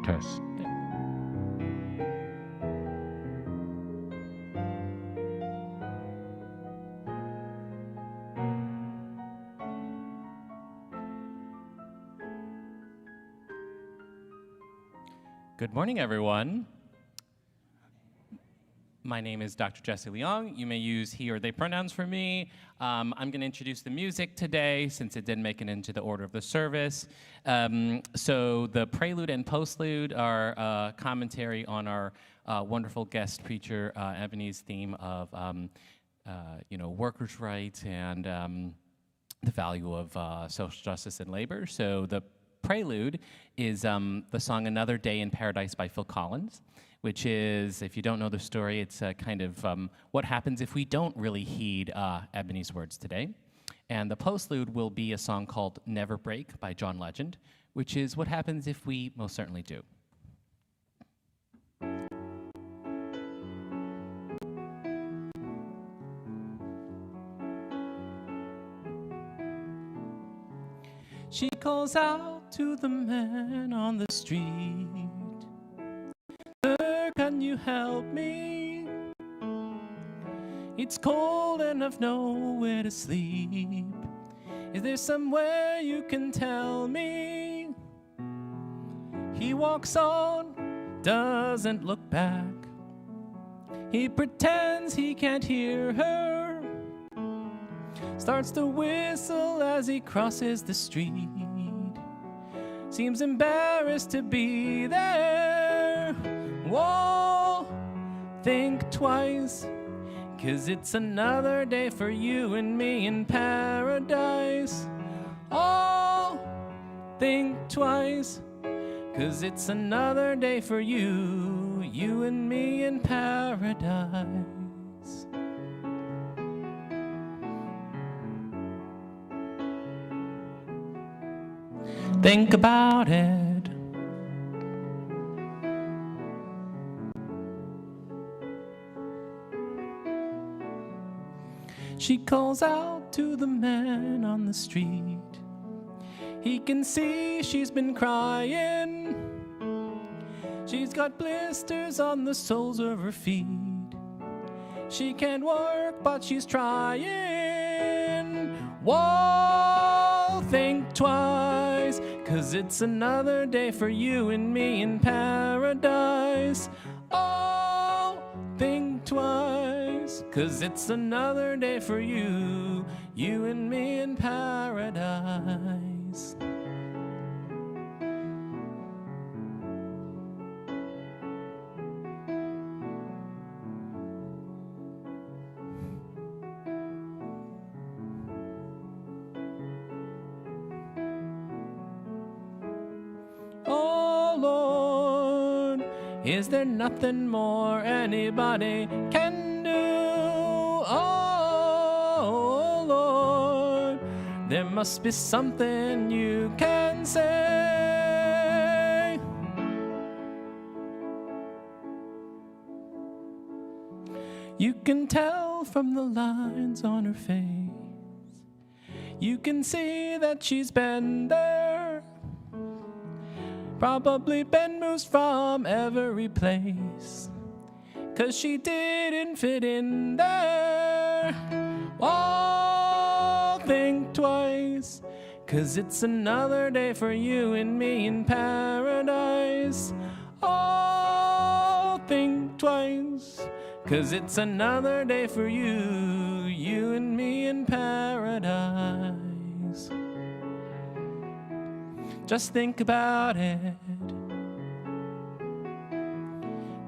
Test. Good morning, everyone. My name is Dr. Jesse Leong. You may use he or they pronouns for me. I'm going to introduce the music today since it didn't make it into the order of the service. So the prelude and postlude are commentary on our wonderful guest preacher, Ebony's theme of workers' rights and the value of social justice and labor. So the prelude is the song Another Day in Paradise by Phil Collins, which is, if you don't know the story, it's kind of what happens if we don't really heed Ebony's words today. And the postlude will be a song called Never Break by John Legend, which is what happens if we most certainly do. She calls out to the man on the street, "Sir, can you help me? It's cold and I've nowhere to sleep. Is there somewhere you can tell me?" He walks on, doesn't look back. He pretends he can't hear her, starts to whistle as he crosses the street. Seems embarrassed to be there. Whoa, think twice, 'cause it's another day for you and me in paradise. Oh, think twice, 'cause it's another day for you, you and me in paradise. Think about it. She calls out to the man on the street. He can see she's been crying. She's got blisters on the soles of her feet. She can't work, but she's trying. Whoa, think twice, 'cause it's another day for you and me in paradise. Oh, think twice, 'cause it's another day for you, you and me in paradise. Oh Lord, is there nothing more anybody can do? Oh Lord, there must be something you can say. You can tell from the lines on her face. You can see that she's been there. Probably been moved from every place, 'cause she didn't fit in there. Oh, think twice, 'cause it's another day for you and me in paradise. Oh, think twice, 'cause it's another day for you, you and me in paradise. Just think about it.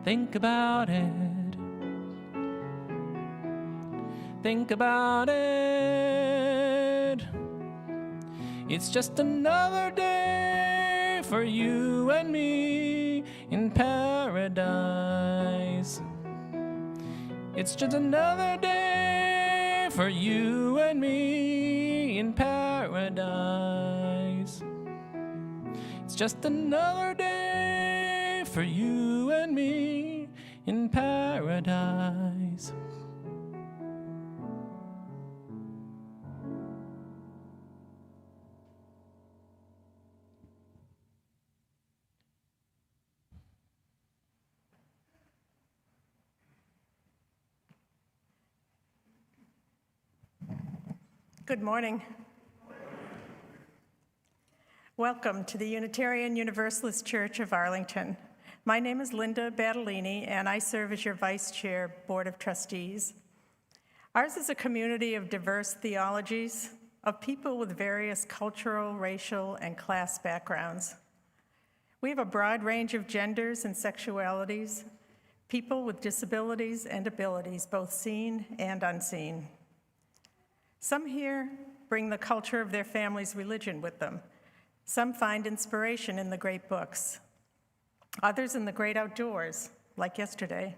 Think about it. Think about it. It's just another day for you and me in paradise. It's just another day for you and me in paradise. It's just another day for you and me in paradise. Good morning. Welcome to the Unitarian Universalist Church of Arlington. My name is Linda Battellini, and I serve as your Vice Chair, Board of Trustees. Ours is a community of diverse theologies, of people with various cultural, racial, and class backgrounds. We have a broad range of genders and sexualities, people with disabilities and abilities, both seen and unseen. Some here bring the culture of their family's religion with them. Some find inspiration in the great books. Others in the great outdoors, like yesterday.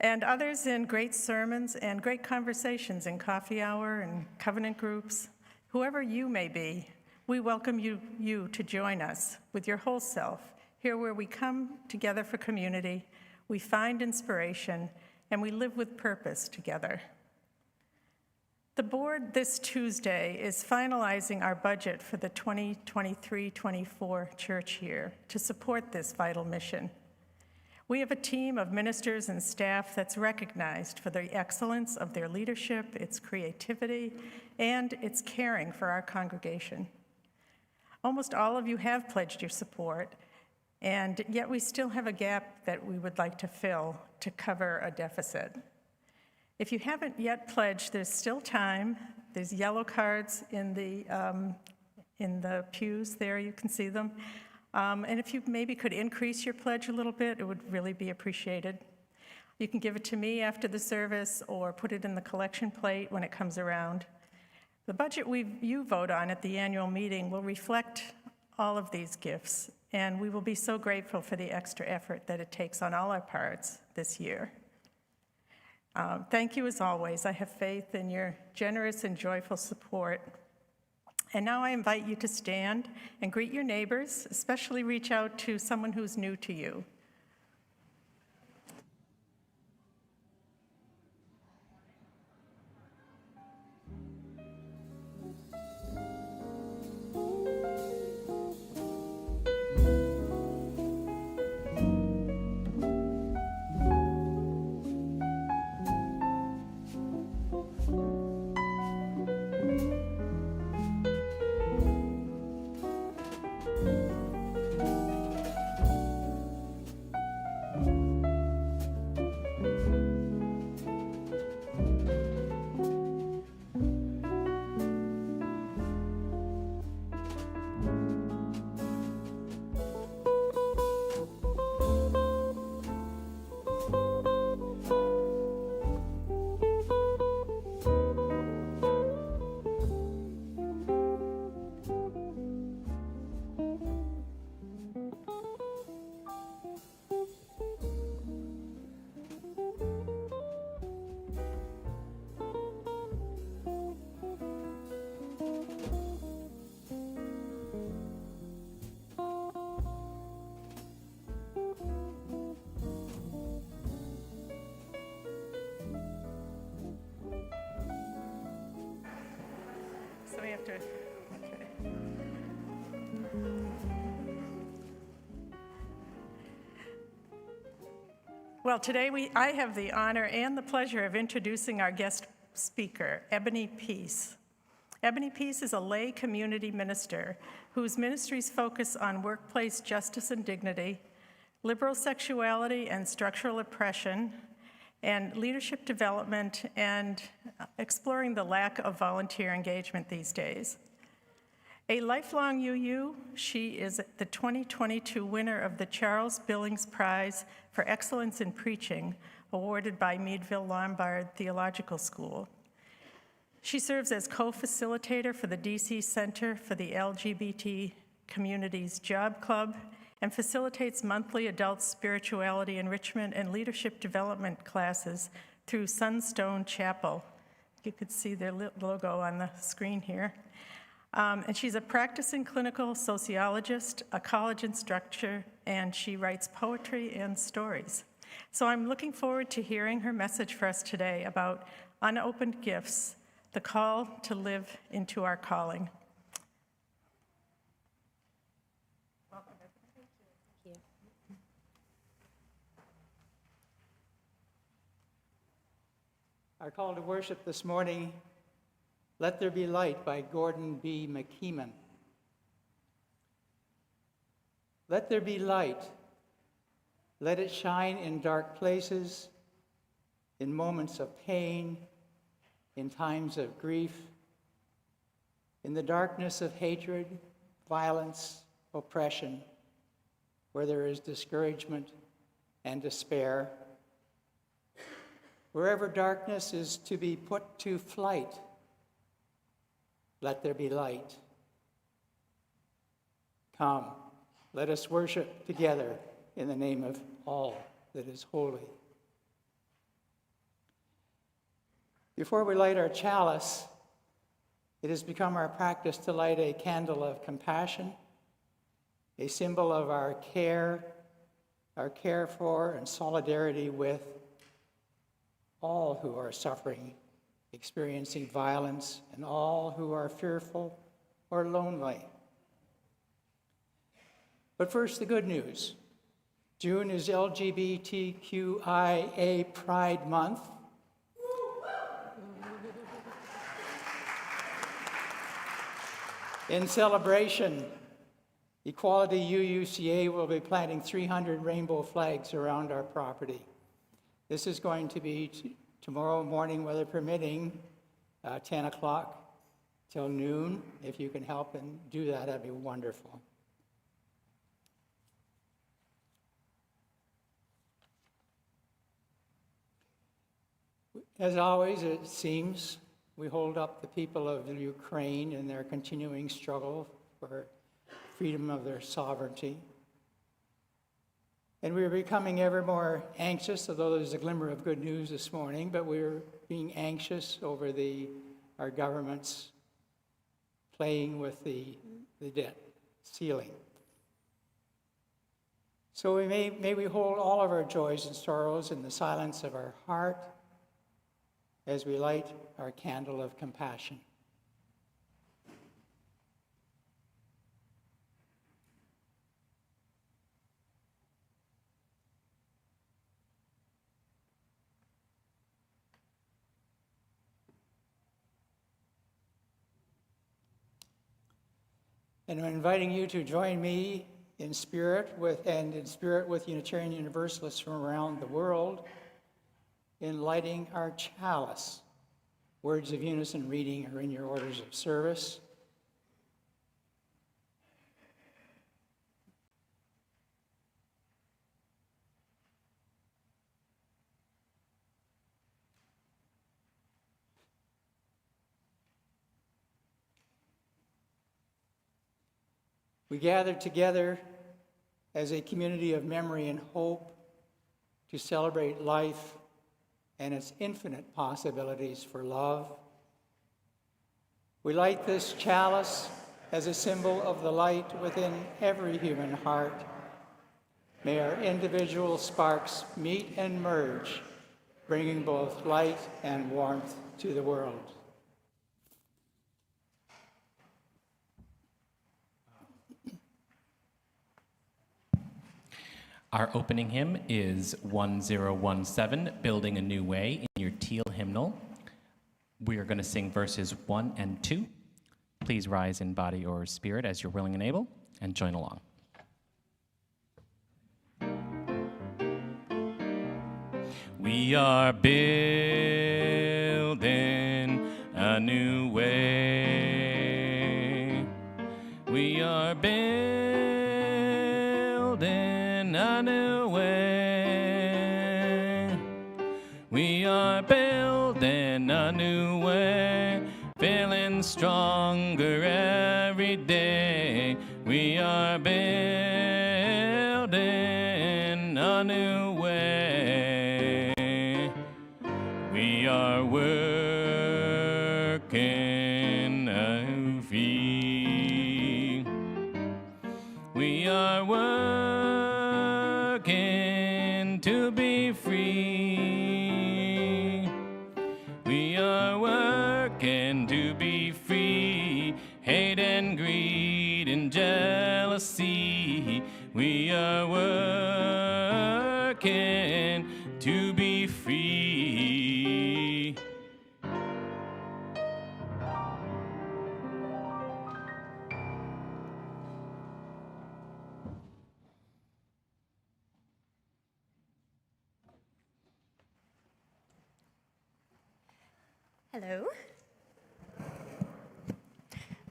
And others in great sermons and great conversations in coffee hour and covenant groups. Whoever you may be, we welcome you to join us with your whole self, here where we come together for community, we find inspiration, and we live with purpose together. The board this Tuesday is finalizing our budget for the 2023-24 church year to support this vital mission. We have a team of ministers and staff that's recognized for the excellence of their leadership, its creativity, and its caring for our congregation. Almost all of you have pledged your support, and yet we still have a gap that we would like to fill to cover a deficit. If you haven't yet pledged, there's still time. There's yellow cards in the pews there, you can see them. And if you maybe could increase your pledge a little bit, it would really be appreciated. You can give it to me after the service or put it in the collection plate when it comes around. The budget you vote on at the annual meeting will reflect all of these gifts, and we will be so grateful for the extra effort that it takes on all our parts this year. Thank you as always. I have faith in your generous and joyful support. And now I invite you to stand and greet your neighbors, especially reach out to someone who's new to you. So we have to, okay. Well, today I have the honor and the pleasure of introducing our guest speaker, Ebony Peace. Ebony Peace is a lay community minister whose ministries focus on workplace justice and dignity, liberal sexuality and structural oppression, and leadership development, and exploring the lack of volunteer engagement these days. A lifelong UU, she is the 2022 winner of the Charles Billings Prize for Excellence in Preaching, awarded by Meadville Lombard Theological School. She serves as co-facilitator for the DC Center for the LGBT Community's Job Club and facilitates monthly adult spirituality enrichment and leadership development classes through Sunstone Chapel. You could see their logo on the screen here. And she's a practicing clinical sociologist, a college instructor, and she writes poetry and stories. So I'm looking forward to hearing her message for us today about unopened gifts, the call to live into our calling. Our call to worship this morning Let There Be Light by Gordon B. McKeeman. Let there be light. Let it shine in dark places, in moments of pain, in times of grief, in the darkness of hatred, violence, oppression, where there is discouragement and despair. Wherever darkness is to be put to flight, let there be light. Come, let us worship together in the name of all that is holy. Before we light our chalice, it has become our practice to light a candle of compassion, a symbol of our care for and solidarity with all who are suffering, experiencing violence, and all who are fearful or lonely. But first, the good news. June is LGBTQIA Pride Month. In celebration, Equality UUCA will be planting 300 rainbow flags around our property. This is going to be tomorrow morning, weather permitting, 10 o'clock till noon. If you can help and do that, that'd be wonderful. As always, it seems, we hold up the people of Ukraine in their continuing struggle for freedom of their sovereignty. And we are becoming ever more anxious, although there's a glimmer of good news this morning, but we're being anxious over our government's playing with the debt ceiling. So may we hold all of our joys and sorrows in the silence of our heart as we light our candle of compassion. And I'm inviting you to join me in spirit with Unitarian Universalists from around the world in lighting our chalice. Words of unison reading are in your orders of service. We gather together as a community of memory and hope to celebrate life and its infinite possibilities for love. We light this chalice as a symbol of the light within every human heart. May our individual sparks meet and merge, bringing both light and warmth to the world. Our opening hymn is 1017, Building a New Way, in your teal hymnal. We are going to sing verses 1 and 2. Please rise in body or spirit as you're willing and able, and join along. We are building a new way. We are building a new way. We are building a new way, feeling stronger every day. We are building a new way. We are working our feet. We are working to be free. We are working to be free. Hate and greed and jealousy. We are working to be free. Hello.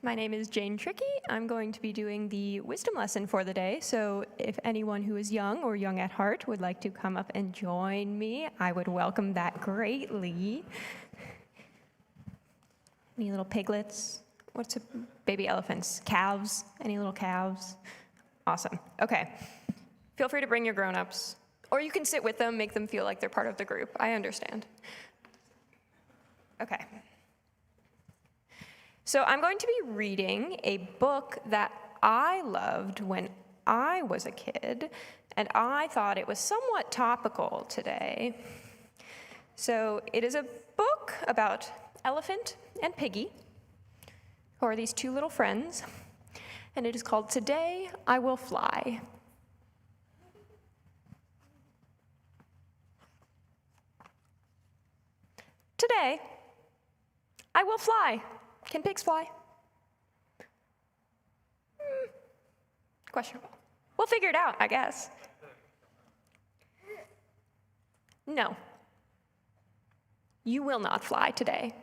My name is Jane Tricky. I'm going to be doing the wisdom lesson for the day, so if anyone who is young or young at heart would like to come up and join me, I would welcome that greatly. Any little piglets? What's a baby elephants? Calves? Any little calves? Awesome. Okay. Feel free to bring your grown-ups, or you can sit with them, make them feel like they're part of the group. I understand. Okay. So I'm going to be reading a book that I loved when I was a kid, and I thought it was somewhat topical today. So it is a book about Elephant and Piggy, who are these two little friends, and it is called Today I Will Fly. Today I will fly. Can pigs fly? Questionable. We'll figure it out, I guess. No. You will not fly today.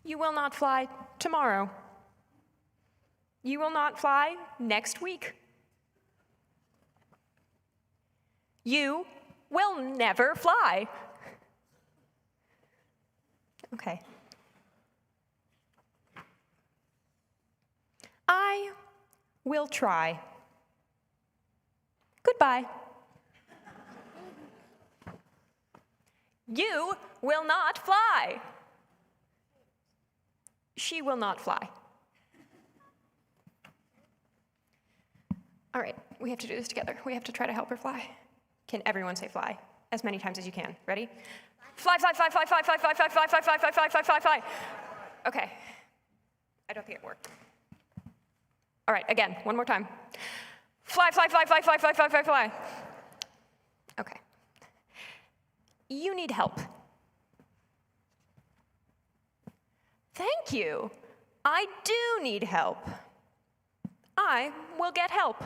You will not fly tomorrow. You will not fly next week. You will never fly. Okay. I will try. Goodbye. You will not fly. She will not fly. All right, we have to do this together. We have to try to help her fly. Can everyone say fly? As many times as you can. Ready? Fly, fly, fly, fly, fly, fly, fly, fly, fly, fly, fly, fly, fly, fly, fly, fly. Okay. I don't think it worked. All right, again, one more time. Fly, fly, fly, fly, fly, fly, fly, fly, fly. Okay. You need help. Thank you. I do need help. I will get help.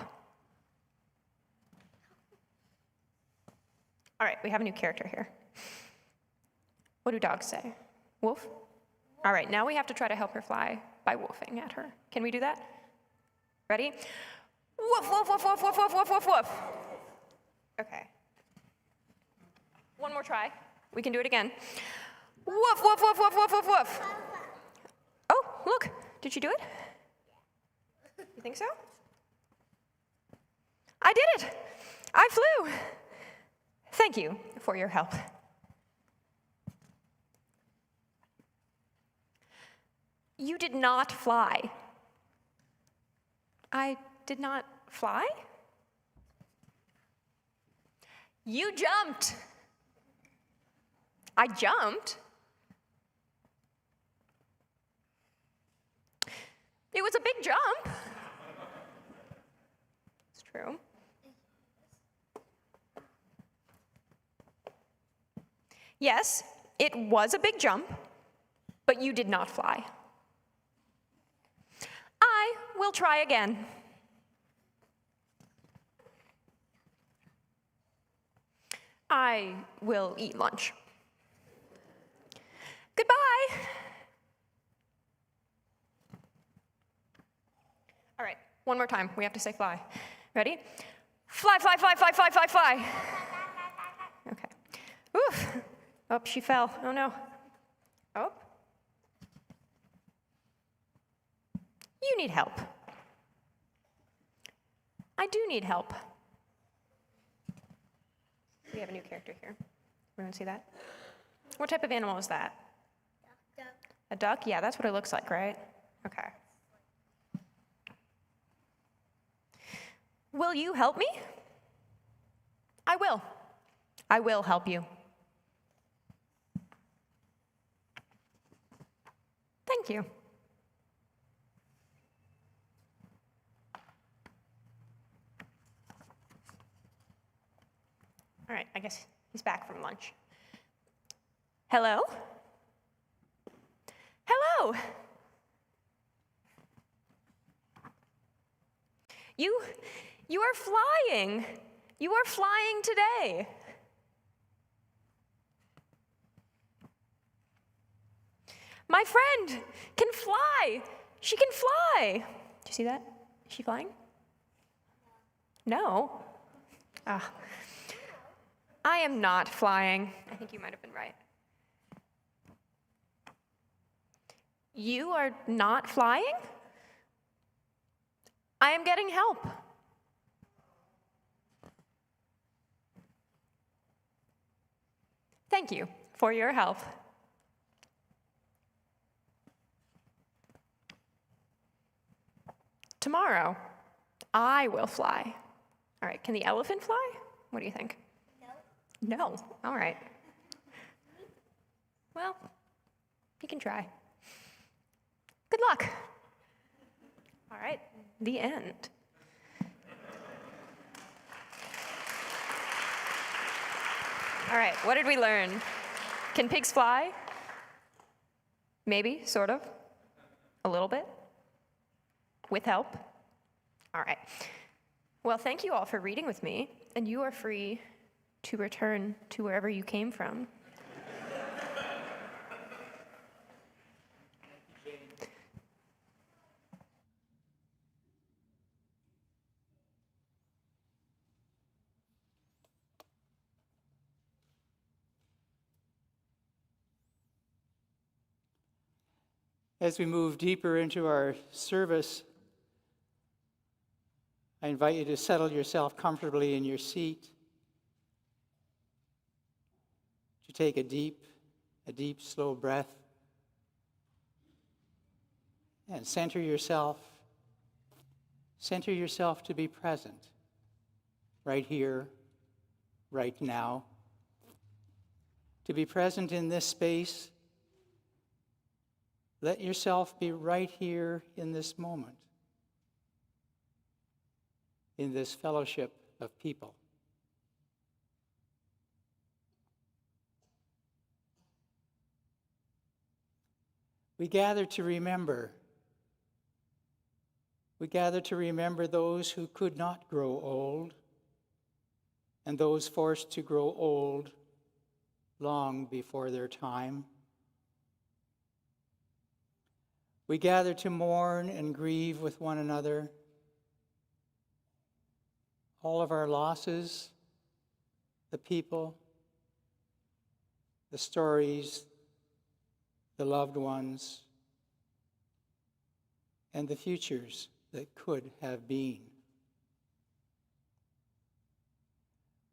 All right, we have a new character here. What do dogs say? Woof? All right, now we have to try to help her fly by woofing at her. Can we do that? Ready? Woof, woof, woof, woof, woof, woof, woof, woof, woof. Okay. One more try. We can do it again. Woof, woof, woof, woof, woof, woof, woof. Oh, look. Did she do it? You think so? I did it. I flew. Thank you for your help. You did not fly. I did not fly? You jumped. I jumped. It was a big jump. It's true. Yes, it was a big jump, but you did not fly. I will try again. I will eat lunch. Goodbye. All right, one more time. We have to say fly. Ready? Fly, fly, fly, fly, fly, fly, fly. Okay. Oof. Oh, she fell. Oh, no. Oh. You need help. I do need help. We have a new character here. Everyone see that? What type of animal is that? Duck. A duck? Yeah, that's what it looks like, right? Okay. Will you help me? I will. I will help you. Thank you. All right, I guess he's back from lunch. Hello? Hello? You are flying. You are flying today. My friend can fly. She can fly. Do you see that? Is she flying? No. Ah. I am not flying. I think you might have been right. You are not flying? I am getting help. Thank you for your help. Tomorrow, I will fly. All right, can the elephant fly? What do you think? No. No? All right. Well, you can try. Good luck. All right, the end. All right, what did we learn? Can pigs fly? Maybe, sort of, a little bit, with help. All right. Well, thank you all for reading with me, and you are free to return to wherever you came from. As we move deeper into our service, I invite you to settle yourself comfortably in your seat, to take a deep, slow breath, and center yourself to be present, right here, right now, to be present in this space. Let yourself be right here in this moment, in this fellowship of people. We gather to remember. We gather to remember those who could not grow old and those forced to grow old long before their time. We gather to mourn and grieve with one another all of our losses, the people, the stories, the loved ones, and the futures that could have been.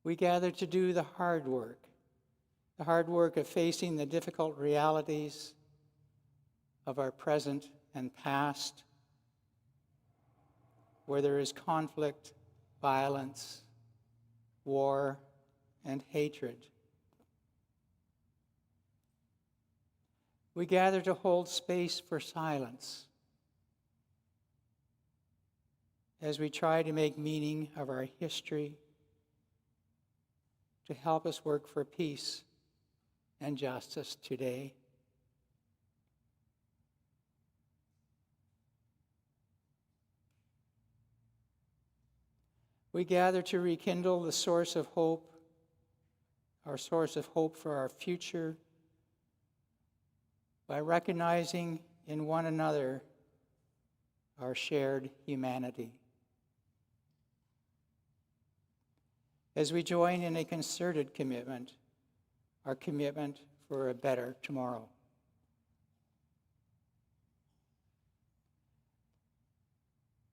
We gather to do the hard work of facing the difficult realities of our present and past, where there is conflict, violence, war, and hatred. We gather to hold space for silence as we try to make meaning of our history, to help us work for peace and justice today. We gather to rekindle the source of hope, our source of hope for our future, by recognizing in one another our shared humanity. As we join in a concerted commitment, our commitment for a better tomorrow.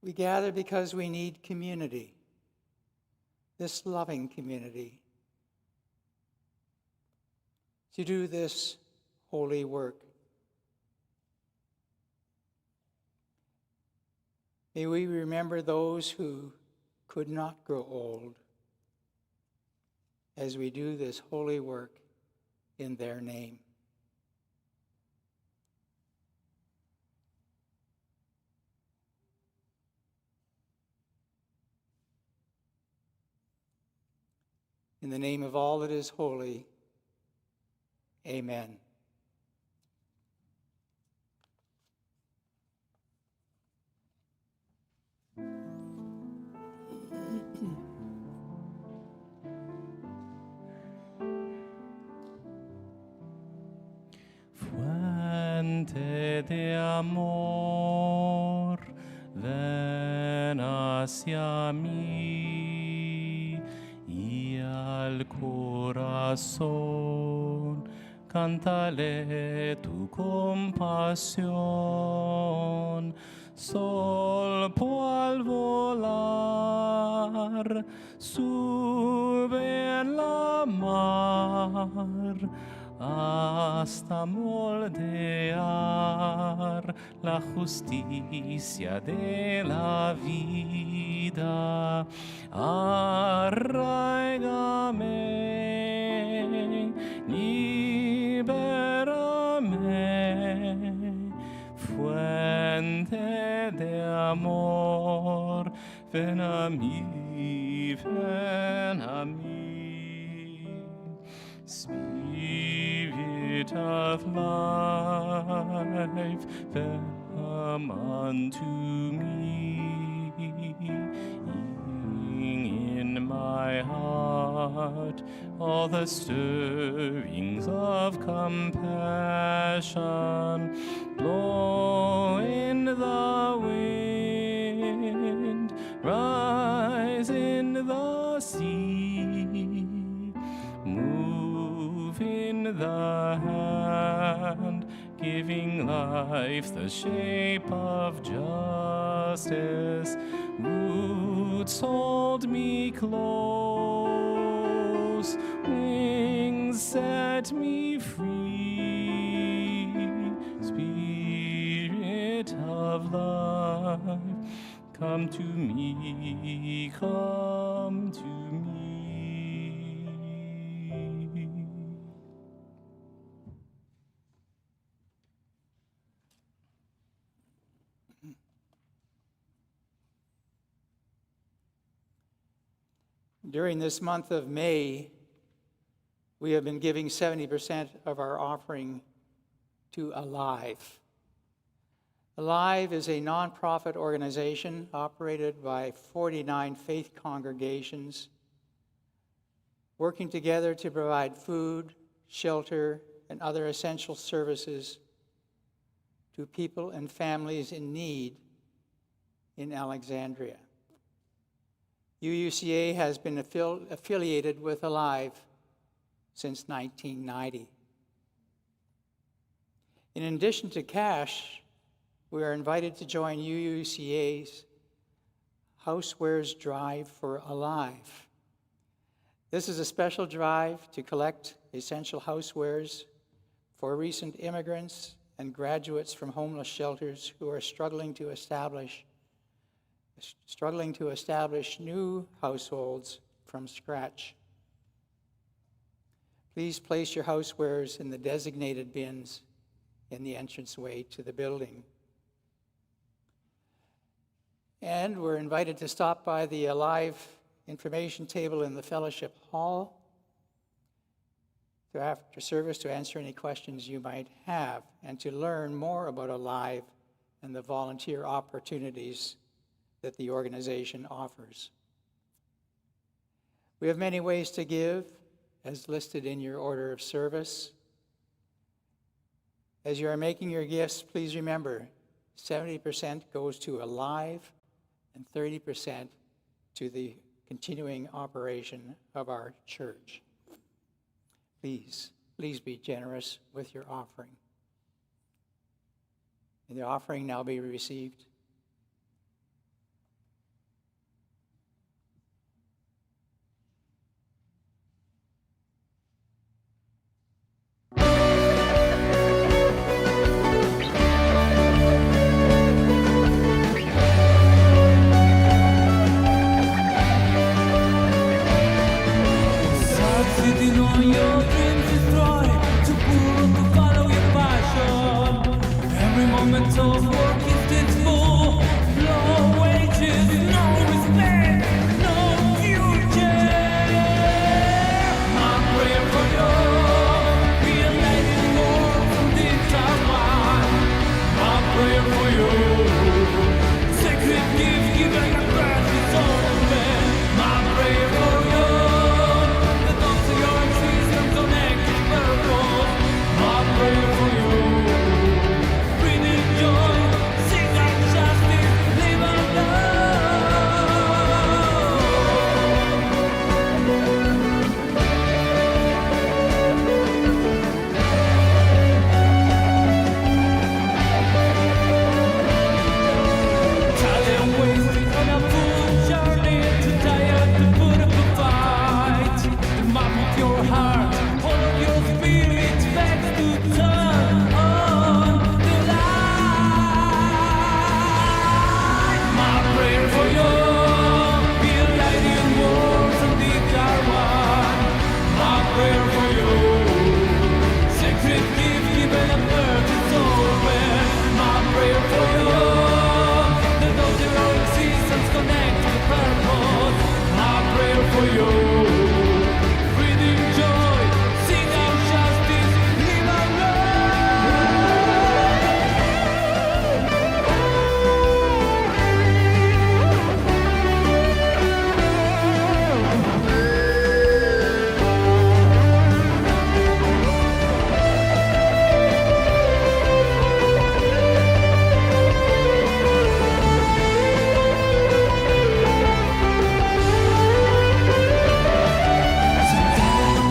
We gather because we need community, this loving community, to do this holy work. May we remember those who could not grow old as we do this holy work in their name. In the name of all that is holy, amen. When fuente de amor, ven hacia mí y al corazón cántale tu compasión. Sol cual volar, sube en la mar, hasta moldear la justicia de la vida. Arráigame, libérame, fuente de amor, ven a mí, ven a mí. Spirit of life, come unto me. In my heart all the stirrings of compassion. Blow in the wind, rise in the sea, move in the hand, giving life the shape of justice. Roots hold me close, wings set me free. Spirit of life, come to me, come to me. During this month of May, we have been giving 70% of our offering to Alive. Alive is a nonprofit organization operated by 49 faith congregations, working together to provide food, shelter, and other essential services to people and families in need in Alexandria. UUCA has been affiliated with Alive since 1990. In addition to cash, we are invited to join UUCA's Housewares Drive for Alive. This is a special drive to collect essential housewares for recent immigrants and graduates from homeless shelters who are struggling to establish new households from scratch. Please place your housewares in the designated bins in the entranceway to the building. And we're invited to stop by the Alive information table in the fellowship hall after service to answer any questions you might have and to learn more about Alive and the volunteer opportunities that the organization offers. We have many ways to give, as listed in your order of service. As you are making your gifts, please remember 70% goes to Alive and 30% to the continuing operation of our church. Please be generous with your offering. May the offering now be received. for you. Breathing joy, sing out justice, live out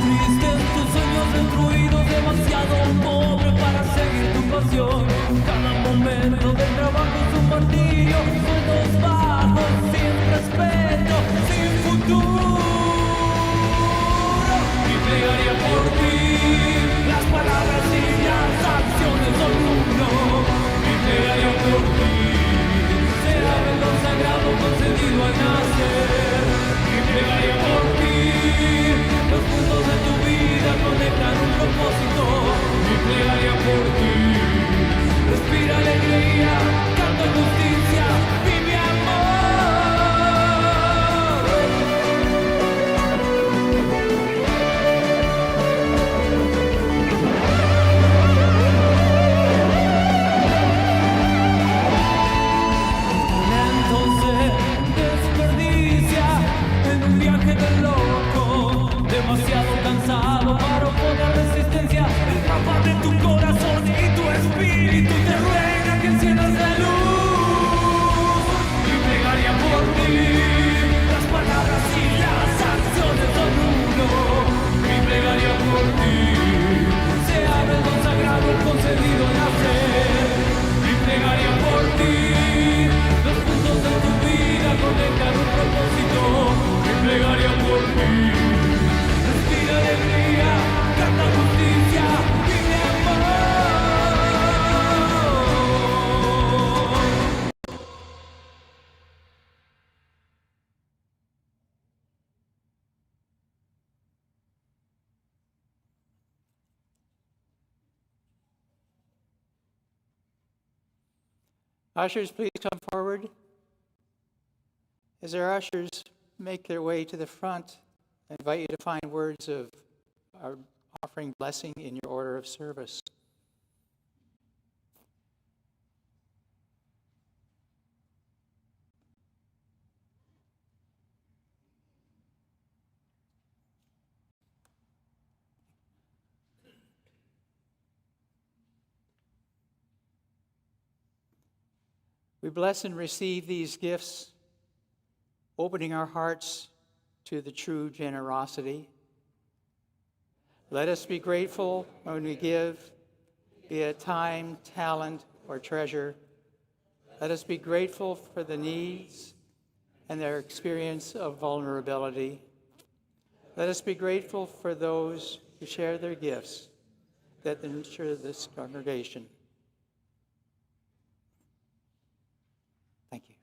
tristes tus sueños destruidos, demasiado pobre para seguir tu pasión. Cada momento del trabajo es un martirio, sueldos bajos, sin respeto, sin futuro. Y plegaría por ti, las palabras y las acciones son uno. Y plegaría por ti, será el don sagrado concedido al nacer. Y plegaría por ti, los puntos de tu vida conectan un propósito. Y plegaría por ti, respira alegría, canta justicia, vive amor. Talento se desperdicia en un viaje de loco, demasiado cansado para oponer resistencia. El mapa de tu corazón y tu espíritu te ruega que enciendas la luz. Y plegaría por ti, las palabras y las acciones son uno. Y plegaría por ti, se abre el don sagrado concedido al nacer. Y plegaría por ti, los puntos de tu vida conectan un propósito. Y plegaría por ti, respira alegría, canta justicia, vive amor. Ushers, please come forward. As our ushers make their way to the front, I invite you to find words of our offering blessing in your order of service. We bless and receive these gifts, opening our hearts to the true generosity. Let us be grateful when we give, be it time, talent, or treasure. Let us be grateful for the needs and their experience of vulnerability. Let us be grateful for those who share their gifts that ensure this congregation. Thank you.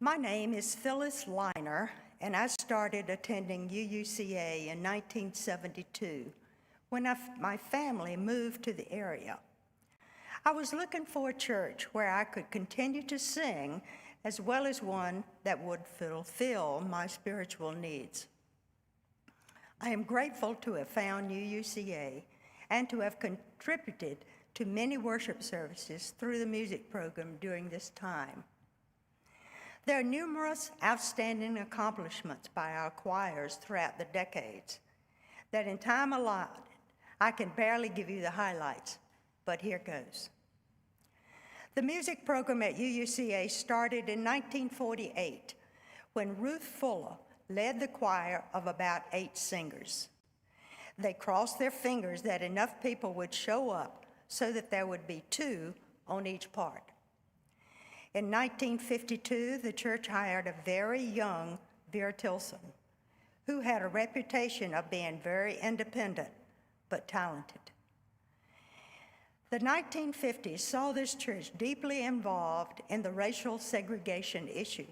My name is Phyllis Liner, and I started attending UUCA in 1972 when my family moved to the area. I was looking for a church where I could continue to sing as well as one that would fulfill my spiritual needs. I am grateful to have found UUCA and to have contributed to many worship services through the music program during this time. There are numerous outstanding accomplishments by our choirs throughout the decades that in time allotted, I can barely give you the highlights, but here goes. The music program at UUCA started in 1948 when Ruth Fuller led the choir of about 8 singers. They crossed their fingers that enough people would show up so that there would be 2 on each part. In 1952, the church hired a very young Vera Tilson, who had a reputation of being very independent but talented. The 1950s saw this church deeply involved in the racial segregation issue.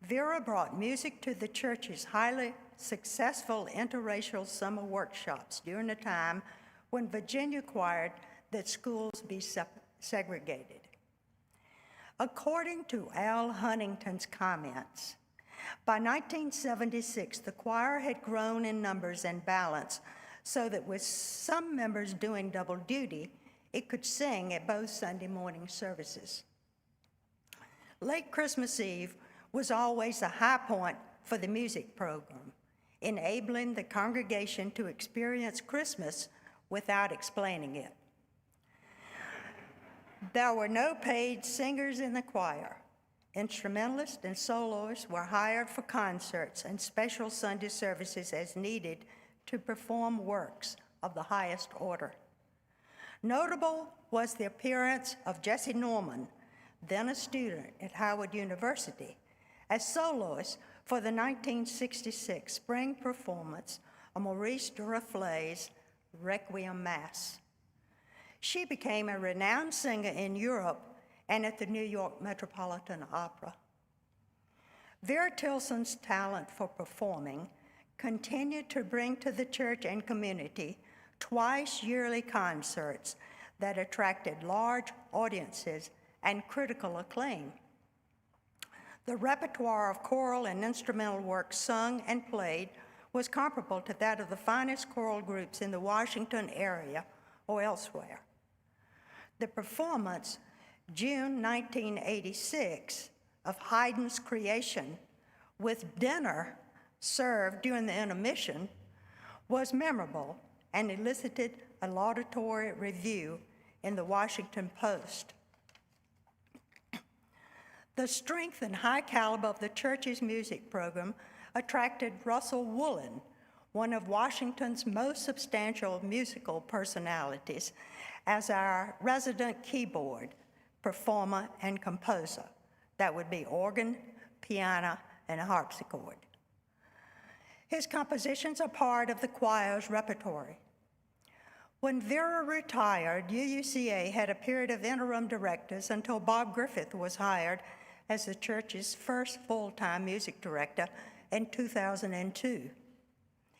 Vera brought music to the church's highly successful interracial summer workshops during a time when Virginia required that schools be segregated. According to Al Huntington's comments, by 1976, the choir had grown in numbers and balance so that with some members doing double duty, it could sing at both Sunday morning services. Late Christmas Eve was always a high point for the music program, enabling the congregation to experience Christmas without explaining it. There were no paid singers in the choir. Instrumentalists and soloists were hired for concerts and special Sunday services as needed to perform works of the highest order. Notable was the appearance of Jesse Norman, then a student at Howard University, as soloist for the 1966 spring performance of Maurice Duraflay's Requiem Mass. She became a renowned singer in Europe and at the New York Metropolitan Opera. Vera Tilson's talent for performing continued to bring to the church and community twice yearly concerts that attracted large audiences and critical acclaim. The repertoire of choral and instrumental works sung and played was comparable to that of the finest choral groups in the Washington area or elsewhere. The performance, June 1986, of Haydn's Creation, with dinner served during the intermission, was memorable and elicited a laudatory review in the Washington Post. The strength and high caliber of the church's music program attracted Russell Woolen, one of Washington's most substantial musical personalities, as our resident keyboard performer and composer. That would be organ, piano, and harpsichord. His compositions are part of the choir's repertoire. When Vera retired, UUCA had a period of interim directors until Bob Griffith was hired as the church's first full-time music director in 2002.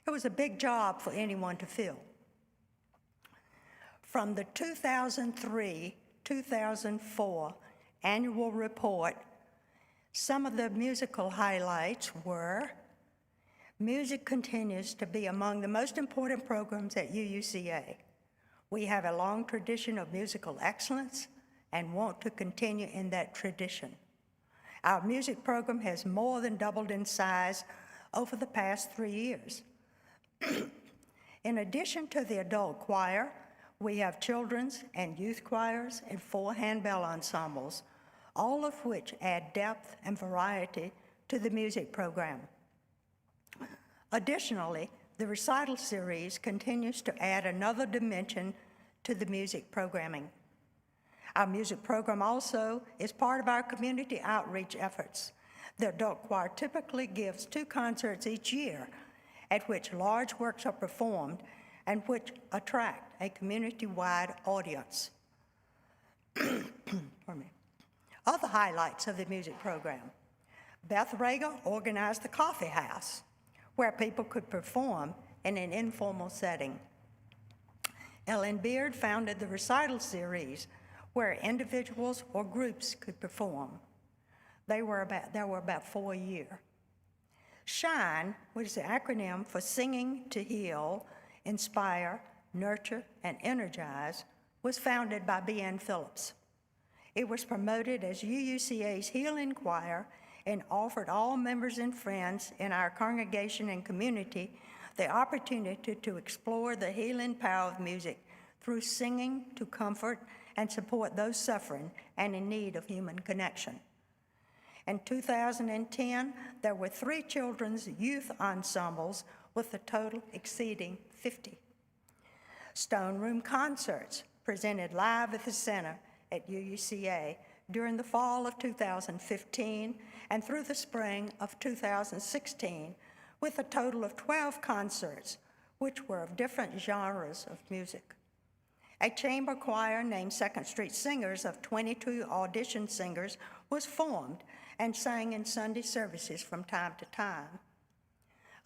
It was a big job for anyone to fill. From the 2003-2004 annual report, some of the musical highlights were: music continues to be among the most important programs at UUCA. We have a long tradition of musical excellence and want to continue in that tradition. Our music program has more than doubled in size over the past 3 years. In addition to the adult choir, we have children's and youth choirs and 4 handbell ensembles, all of which add depth and variety to the music program. Additionally, the recital series continues to add another dimension to the music programming. Our music program also is part of our community outreach efforts. The adult choir typically gives 2 concerts each year at which large works are performed and which attract a community-wide audience. Pardon me. Other highlights of the music program: Beth Rager organized the Coffee House, where people could perform in an informal setting. Ellen Beard founded the recital series, where individuals or groups could perform. There were about 4 a year. SHINE, which is the acronym for Singing to Heal, Inspire, Nurture, and Energize, was founded by B.N. Phillips. It was promoted as UUCA's Healing Choir and offered all members and friends in our congregation and community the opportunity to explore the healing power of music through singing to comfort and support those suffering and in need of human connection. In 2010, there were 3 children's youth ensembles with a total exceeding 50. Stone Room concerts presented live at the center at UUCA during the fall of 2015 and through the spring of 2016, with a total of 12 concerts, which were of different genres of music. A chamber choir named Second Street Singers of 22 audition singers was formed and sang in Sunday services from time to time.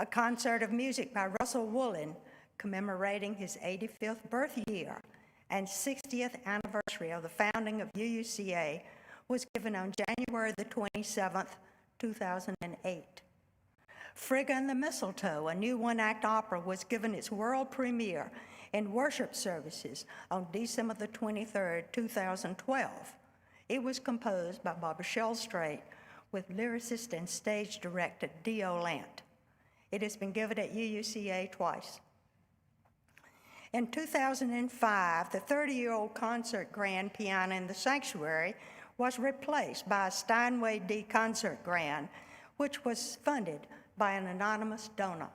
A concert of music by Russell Woolen commemorating his 85th birth year and 60th anniversary of the founding of UUCA was given on January the 27th, 2008. Frigga and the Mistletoe, a new one-act opera, was given its world premiere in worship services on December the 23rd, 2012. It was composed by Barbara Shellstraight with lyricist and stage director D.O. Lant. It has been given at UUCA twice. In 2005, the 30-year-old concert grand piano in the sanctuary was replaced by a Steinway D concert grand, which was funded by an anonymous donor.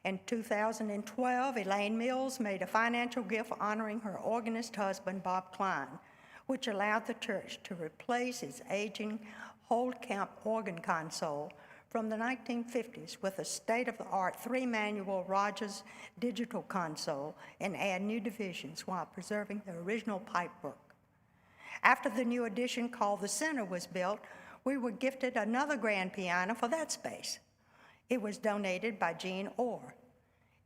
In 2012, Elaine Mills made a financial gift honoring her organist husband, Bob Klein, which allowed the church to replace its aging Holdcamp organ console from the 1950s with a state-of-the-art 3-manual Rogers digital console and add new divisions while preserving the original pipework. After the new addition called the Center was built, we were gifted another grand piano for that space. It was donated by Jean Orr.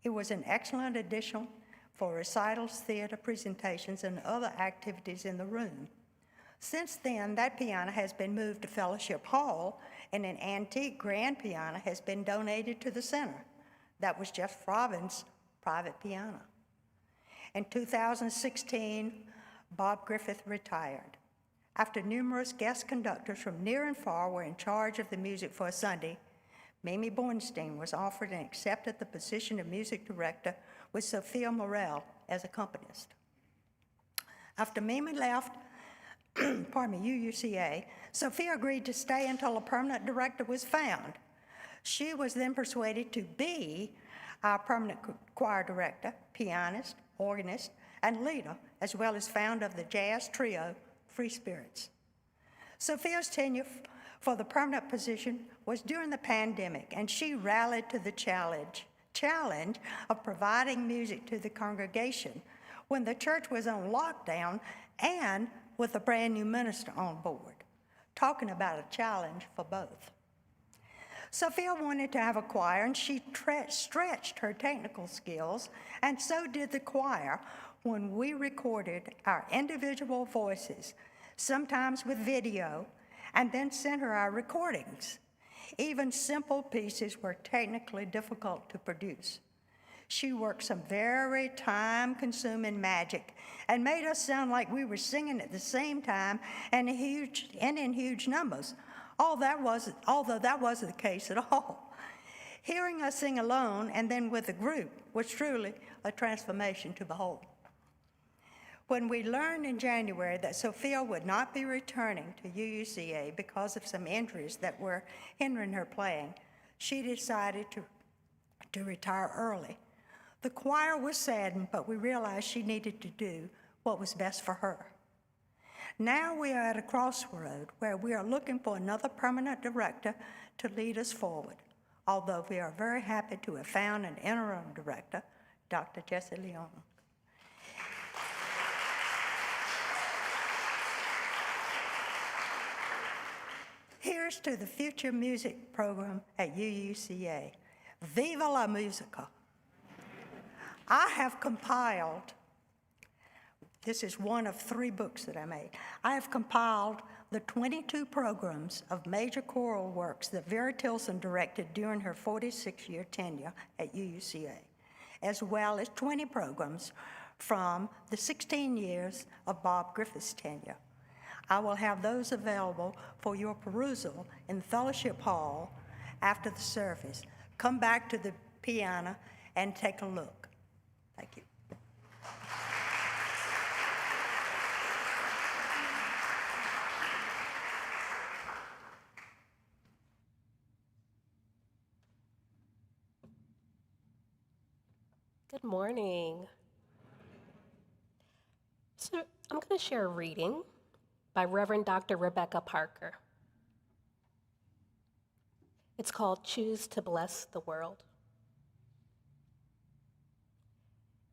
It was an excellent addition for recitals, theater presentations, and other activities in the room. Since then, that piano has been moved to Fellowship Hall, and an antique grand piano has been donated to the center. That was Jeff Robin's private piano. In 2016, Bob Griffith retired. After numerous guest conductors from near and far were in charge of the music for a Sunday, Mimi Bornstein was offered and accepted the position of music director with Sophia Morel as accompanist. After Mimi left, UUCA, Sophia agreed to stay until a permanent director was found. She was then persuaded to be our permanent choir director, pianist, organist, and leader, as well as founder of the jazz trio, Free Spirits. Sophia's tenure for the permanent position was during the pandemic, and she rallied to the challenge of providing music to the congregation when the church was on lockdown and with a brand new minister on board, talking about a challenge for both. Sophia wanted to have a choir, and she stretched her technical skills, and so did the choir when we recorded our individual voices, sometimes with video, and then sent her our recordings. Even simple pieces were technically difficult to produce. She worked some very time-consuming magic and made us sound like we were singing at the same time and in huge numbers, although that wasn't the case at all. Hearing us sing alone and then with a group was truly a transformation to behold. When we learned in January that Sophia would not be returning to UUCA because of some injuries that were hindering her playing, she decided to retire early. The choir was saddened, but we realized she needed to do what was best for her. Now we are at a crossroad where we are looking for another permanent director to lead us forward, although we are very happy to have found an interim director, Dr. Jesse Leon. Here's to the future music program at UUCA. Viva la musica. I have compiled, this is one of 3 books that I made. I have compiled the 22 programs of major choral works that Vera Tilson directed during her 46-year tenure at UUCA, as well as 20 programs from the 16 years of Bob Griffith's tenure. I will have those available for your perusal in the Fellowship Hall after the service. Come back to the piano and take a look. Thank you. Good morning. So I'm going to share a reading by Reverend Dr. Rebecca Parker. It's called Choose to Bless the World.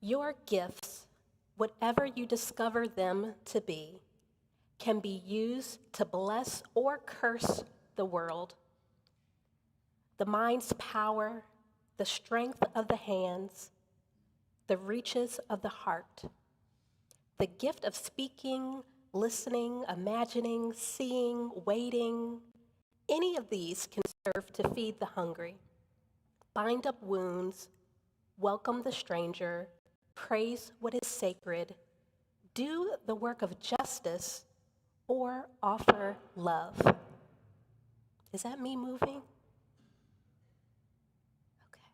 Your gifts whatever you discover them to be, can be used to bless or curse the world. The mind's power, the strength of the hands, the reaches of the heart, the gift of speaking, listening, imagining, seeing, waiting, any of these can serve to feed the hungry, bind up wounds, welcome the stranger, praise what is sacred, do the work of justice, or offer love. Is that me moving? Okay.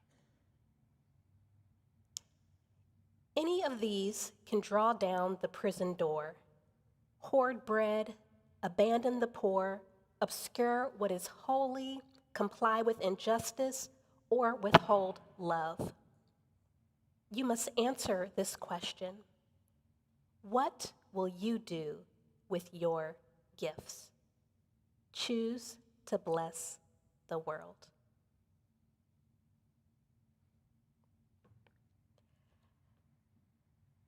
Any of these can draw down the prison door, hoard bread, abandon the poor, obscure what is holy, comply with injustice, or withhold love. You must answer this question. What will you do with your gifts? Choose to bless the world.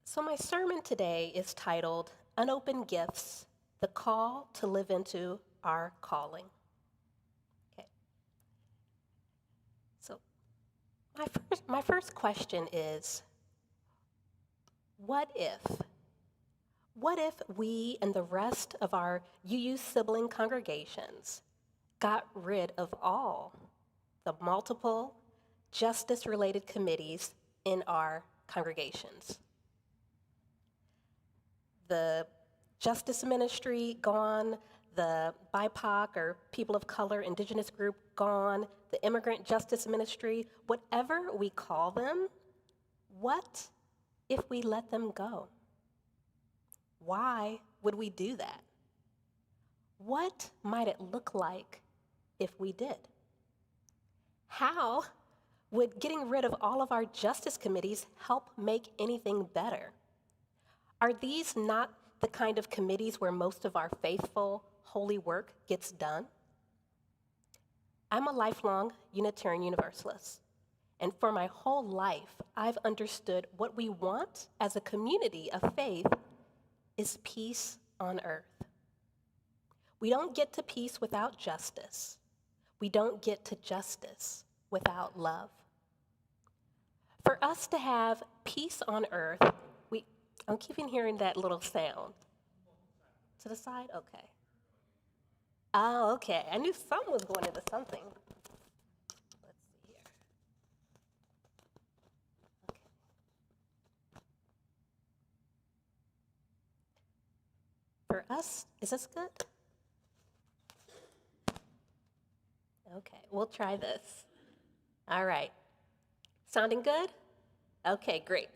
So my sermon today is titled, Unopened Gifts, the Call to Live into Our Calling. Okay. So my first question is, what if? What if we and the rest of our UU sibling congregations got rid of all the multiple justice-related committees in our congregations? The Justice Ministry gone, the BIPOC or People of Color Indigenous group gone, the Immigrant Justice Ministry, whatever we call them, what if we let them go? Why would we do that? What might it look like if we did? How would getting rid of all of our justice committees help make anything better? Are these not the kind of committees where most of our faithful, holy work gets done? I'm a lifelong Unitarian Universalist, and for my whole life, I've understood what we want as a community of faith is peace on earth. We don't get to peace without justice. We don't get to justice without love. For us to have peace on earth, I'm keeping hearing that little sound. To the side? Okay. Oh, okay. I knew something was going into something. Let's see here. Okay. For us, is this good? Okay, we'll try this. All right. Sounding good? Okay, great.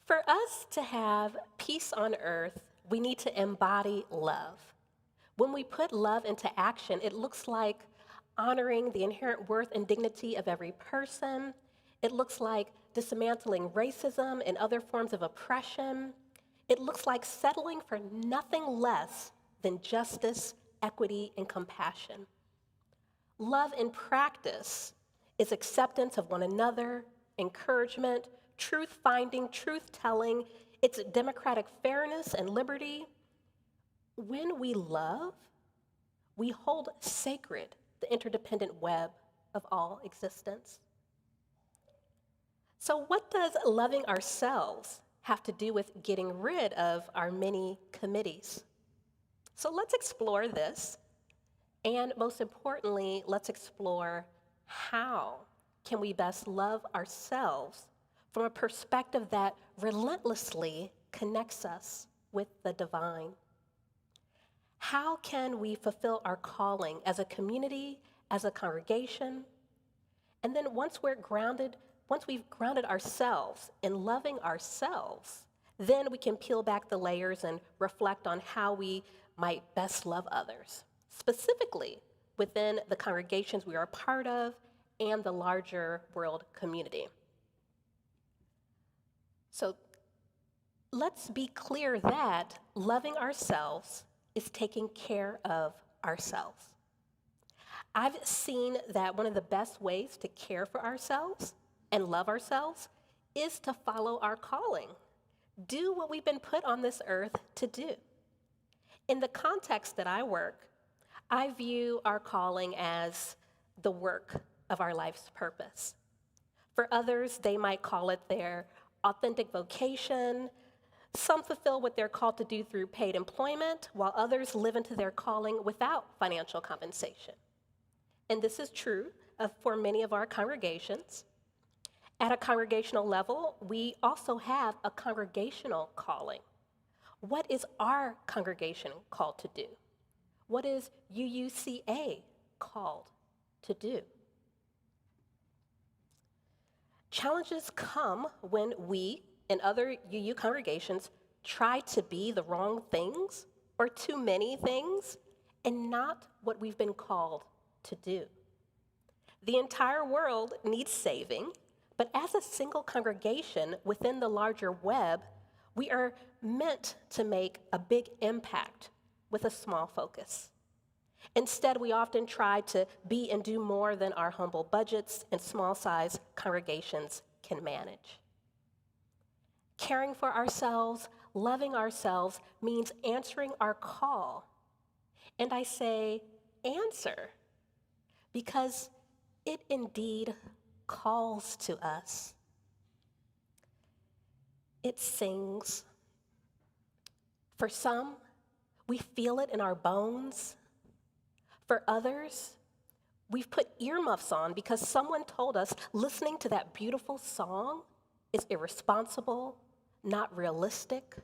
For us to have peace on earth, we need to embody love. When we put love into action, it looks like honoring the inherent worth and dignity of every person. It looks like dismantling racism and other forms of oppression. It looks like settling for nothing less than justice, equity, and compassion. Love in practice is acceptance of one another, encouragement, truth-finding, truth-telling. It's democratic fairness and liberty. When we love, we hold sacred the interdependent web of all existence. So what does loving ourselves have to do with getting rid of our many committees? So let's explore this, and most importantly, let's explore how can we best love ourselves from a perspective that relentlessly connects us with the divine. How can we fulfill our calling as a community, as a congregation? And then once we've grounded ourselves in loving ourselves, then we can peel back the layers and reflect on how we might best love others, specifically within the congregations we are a part of and the larger world community. So let's be clear that loving ourselves is taking care of ourselves. I've seen that one of the best ways to care for ourselves and love ourselves is to follow our calling, do what we've been put on this earth to do. In the context that I work, I view our calling as the work of our life's purpose. For others, they might call it their authentic vocation. Some fulfill what they're called to do through paid employment, while others live into their calling without financial compensation. And this is true for many of our congregations. At a congregational level, we also have a congregational calling. What is our congregation called to do? What is UUCA called to do? Challenges come when we and other UU congregations try to be the wrong things or too many things and not what we've been called to do. The entire world needs saving, but as a single congregation within the larger web, we are meant to make a big impact with a small focus. Instead, we often try to be and do more than our humble budgets and small-size congregations can manage. Caring for ourselves, loving ourselves means answering our call. And I say answer because it indeed calls to us. It sings. For some, we feel it in our bones. For others, we've put earmuffs on because someone told us listening to that beautiful song is irresponsible, not realistic,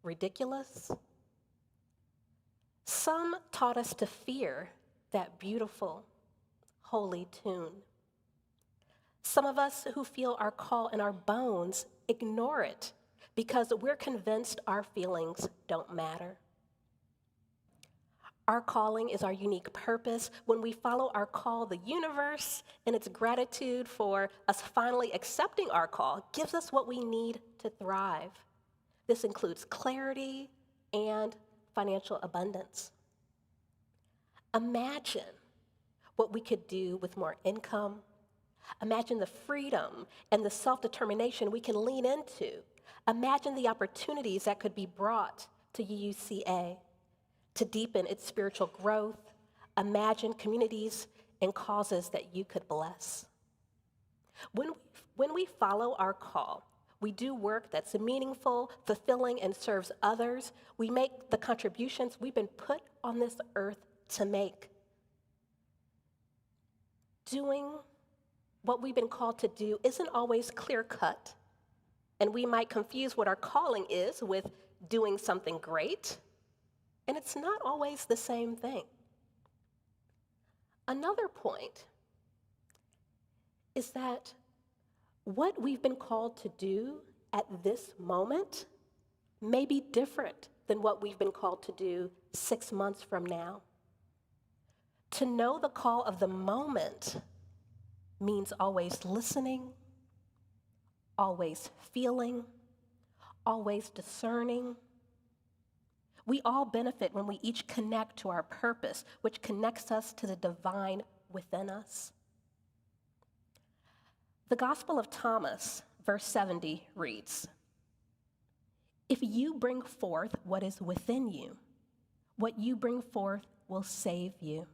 ridiculous. Some taught us to fear that beautiful, holy tune. Some of us who feel our call in our bones ignore it because we're convinced our feelings don't matter. Our calling is our unique purpose. When we follow our call, the universe, in its gratitude for us finally accepting our call, gives us what we need to thrive. This includes clarity and financial abundance. Imagine what we could do with more income. Imagine the freedom and the self-determination we can lean into. Imagine the opportunities that could be brought to UUCA to deepen its spiritual growth. Imagine communities and causes that you could bless. When we follow our call, we do work that's meaningful, fulfilling, and serves others. We make the contributions we've been put on this earth to make. Doing what we've been called to do isn't always clear-cut, and we might confuse what our calling is with doing something great, and it's not always the same thing. Another point is that what we've been called to do at this moment may be different than what we've been called to do 6 months from now. To know the call of the moment means always listening, always feeling, always discerning. We all benefit when we each connect to our purpose, which connects us to the divine within us. The Gospel of Thomas, verse 70, reads, "If you bring forth what is within you, what you bring forth will save you.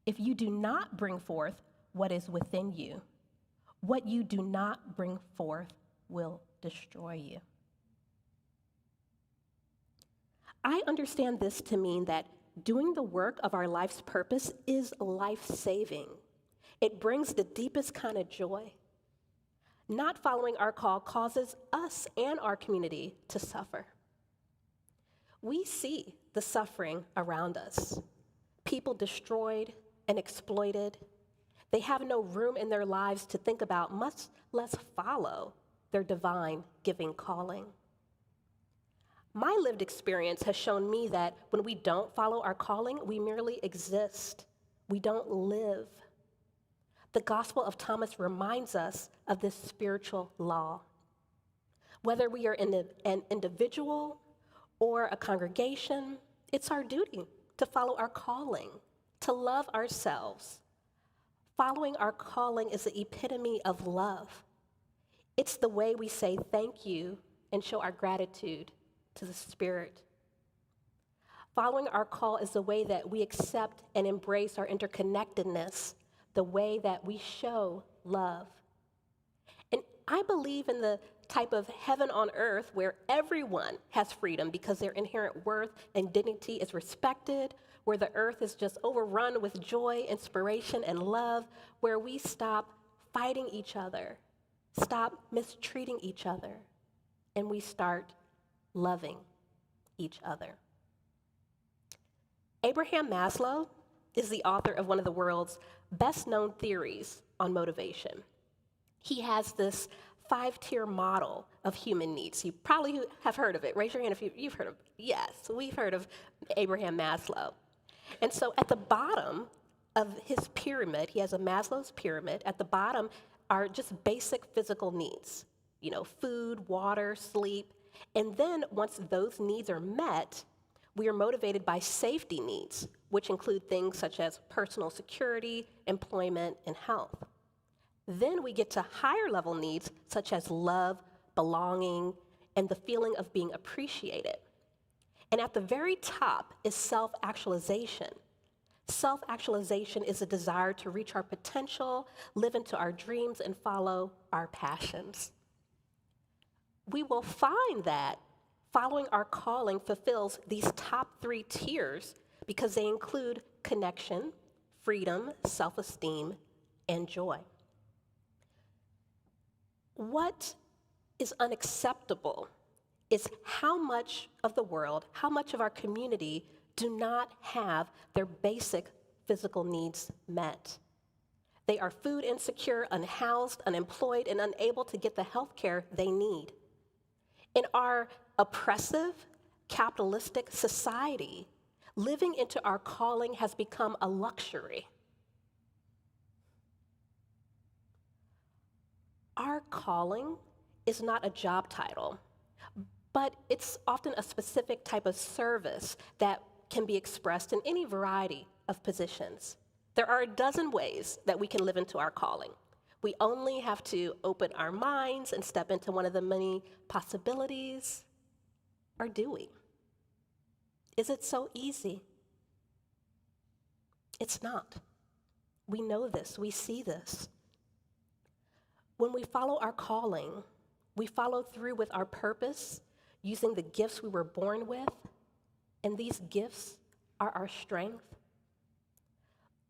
If you do not bring forth what is within you, what you do not bring forth will destroy you." I understand this to mean that doing the work of our life's purpose is life-saving. It brings the deepest kind of joy. Not following our call causes us and our community to suffer. We see the suffering around us. People destroyed and exploited. They have no room in their lives to think about, much less follow their divine giving calling. My lived experience has shown me that when we don't follow our calling, we merely exist. We don't live. The Gospel of Thomas reminds us of this spiritual law. Whether we are an individual or a congregation, it's our duty to follow our calling, to love ourselves. Following our calling is the epitome of love. It's the way we say thank you and show our gratitude to the Spirit. Following our call is the way that we accept and embrace our interconnectedness, the way that we show love. And I believe in the type of heaven on earth where everyone has freedom because their inherent worth and dignity is respected, where the earth is just overrun with joy, inspiration, and love, where we stop fighting each other, stop mistreating each other, and we start loving each other. Abraham Maslow is the author of one of the world's best-known theories on motivation. He has this 5-tier model of human needs. You probably have heard of it. Raise your hand if you've heard of it. Yes, we've heard of Abraham Maslow. And so at the bottom of his pyramid, he has a Maslow's pyramid. At the bottom are just basic physical needs, food, water, sleep. And then once those needs are met, we are motivated by safety needs, which include things such as personal security, employment, and health. Then we get to higher level needs such as love, belonging, and the feeling of being appreciated. And at the very top is self-actualization. Self-actualization is a desire to reach our potential, live into our dreams, and follow our passions. We will find that following our calling fulfills these top 3 tiers because they include connection, freedom, self-esteem, and joy. What is unacceptable is how much of the world, how much of our community do not have their basic physical needs met. They are food insecure, unhoused, unemployed, and unable to get the health care they need. In our oppressive, capitalistic society, living into our calling has become a luxury. Our calling is not a job title, but it's often a specific type of service that can be expressed in any variety of positions. There are a dozen ways that we can live into our calling. We only have to open our minds and step into one of the many possibilities. Or do we? Is it so easy? It's not. We know this, we see this. When we follow our calling, we follow through with our purpose, using the gifts we were born with, and these gifts are our strength.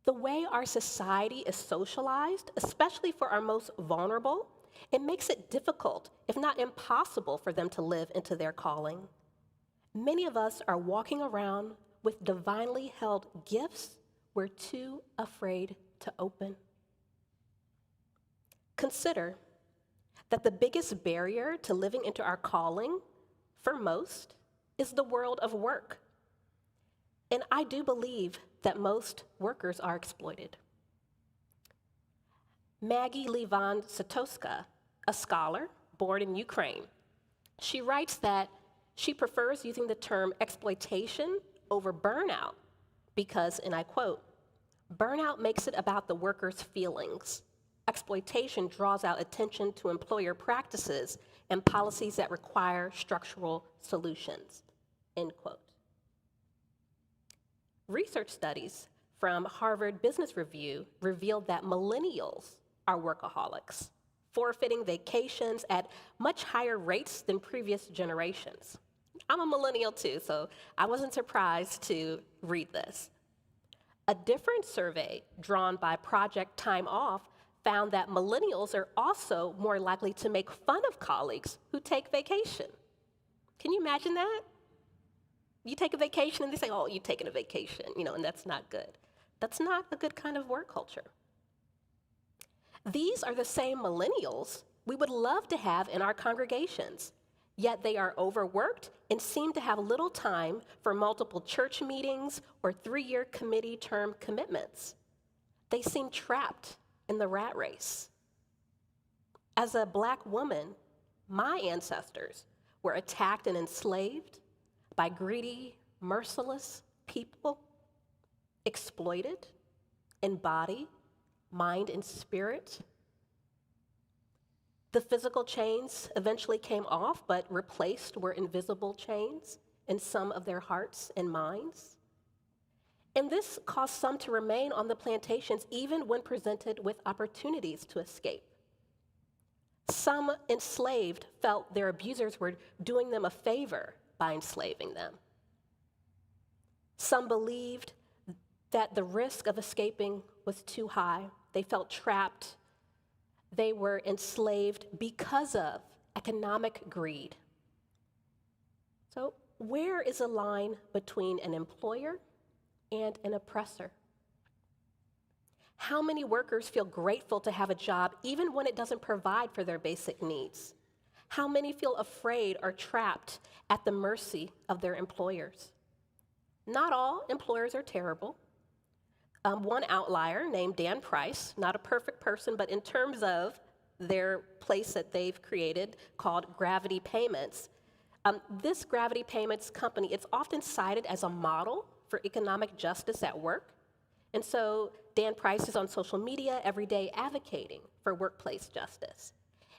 The way our society is socialized, especially for our most vulnerable, it makes it difficult, if not impossible, for them to live into their calling. Many of us are walking around with divinely held gifts we're too afraid to open. Consider that the biggest barrier to living into our calling, for most, is the world of work. And I do believe that most workers are exploited. Maggie Levan-Satoska, a scholar born in Ukraine, she writes that she prefers using the term exploitation over burnout because, and I quote, "Burnout makes it about the worker's feelings. Exploitation draws out attention to employer practices and policies that require structural solutions," end quote. Research studies from Harvard Business Review revealed that millennials are workaholics, forfeiting vacations at much higher rates than previous generations. I'm a millennial too, so I wasn't surprised to read this. A different survey drawn by Project Time Off found that millennials are also more likely to make fun of colleagues who take vacation. Can you imagine that? You take a vacation and they say, "Oh, you're taking a vacation," and that's not good. That's not a good kind of work culture. These are the same millennials we would love to have in our congregations, yet they are overworked and seem to have little time for multiple church meetings or 3-year committee term commitments. They seem trapped in the rat race. As a Black woman, my ancestors were attacked and enslaved by greedy, merciless people, exploited in body, mind, and spirit. The physical chains eventually came off, but replaced were invisible chains in some of their hearts and minds. And this caused some to remain on the plantations even when presented with opportunities to escape. Some enslaved felt their abusers were doing them a favor by enslaving them. Some believed that the risk of escaping was too high. They felt trapped. They were enslaved because of economic greed. So, where is the line between an employer and an oppressor? How many workers feel grateful to have a job even when it doesn't provide for their basic needs? How many feel afraid or trapped at the mercy of their employers? Not all employers are terrible. One outlier named Dan Price, not a perfect person, but in terms of their place that they've created called Gravity Payments, this Gravity Payments company, it's often cited as a model for economic justice at work. And so Dan Price is on social media every day advocating for workplace justice.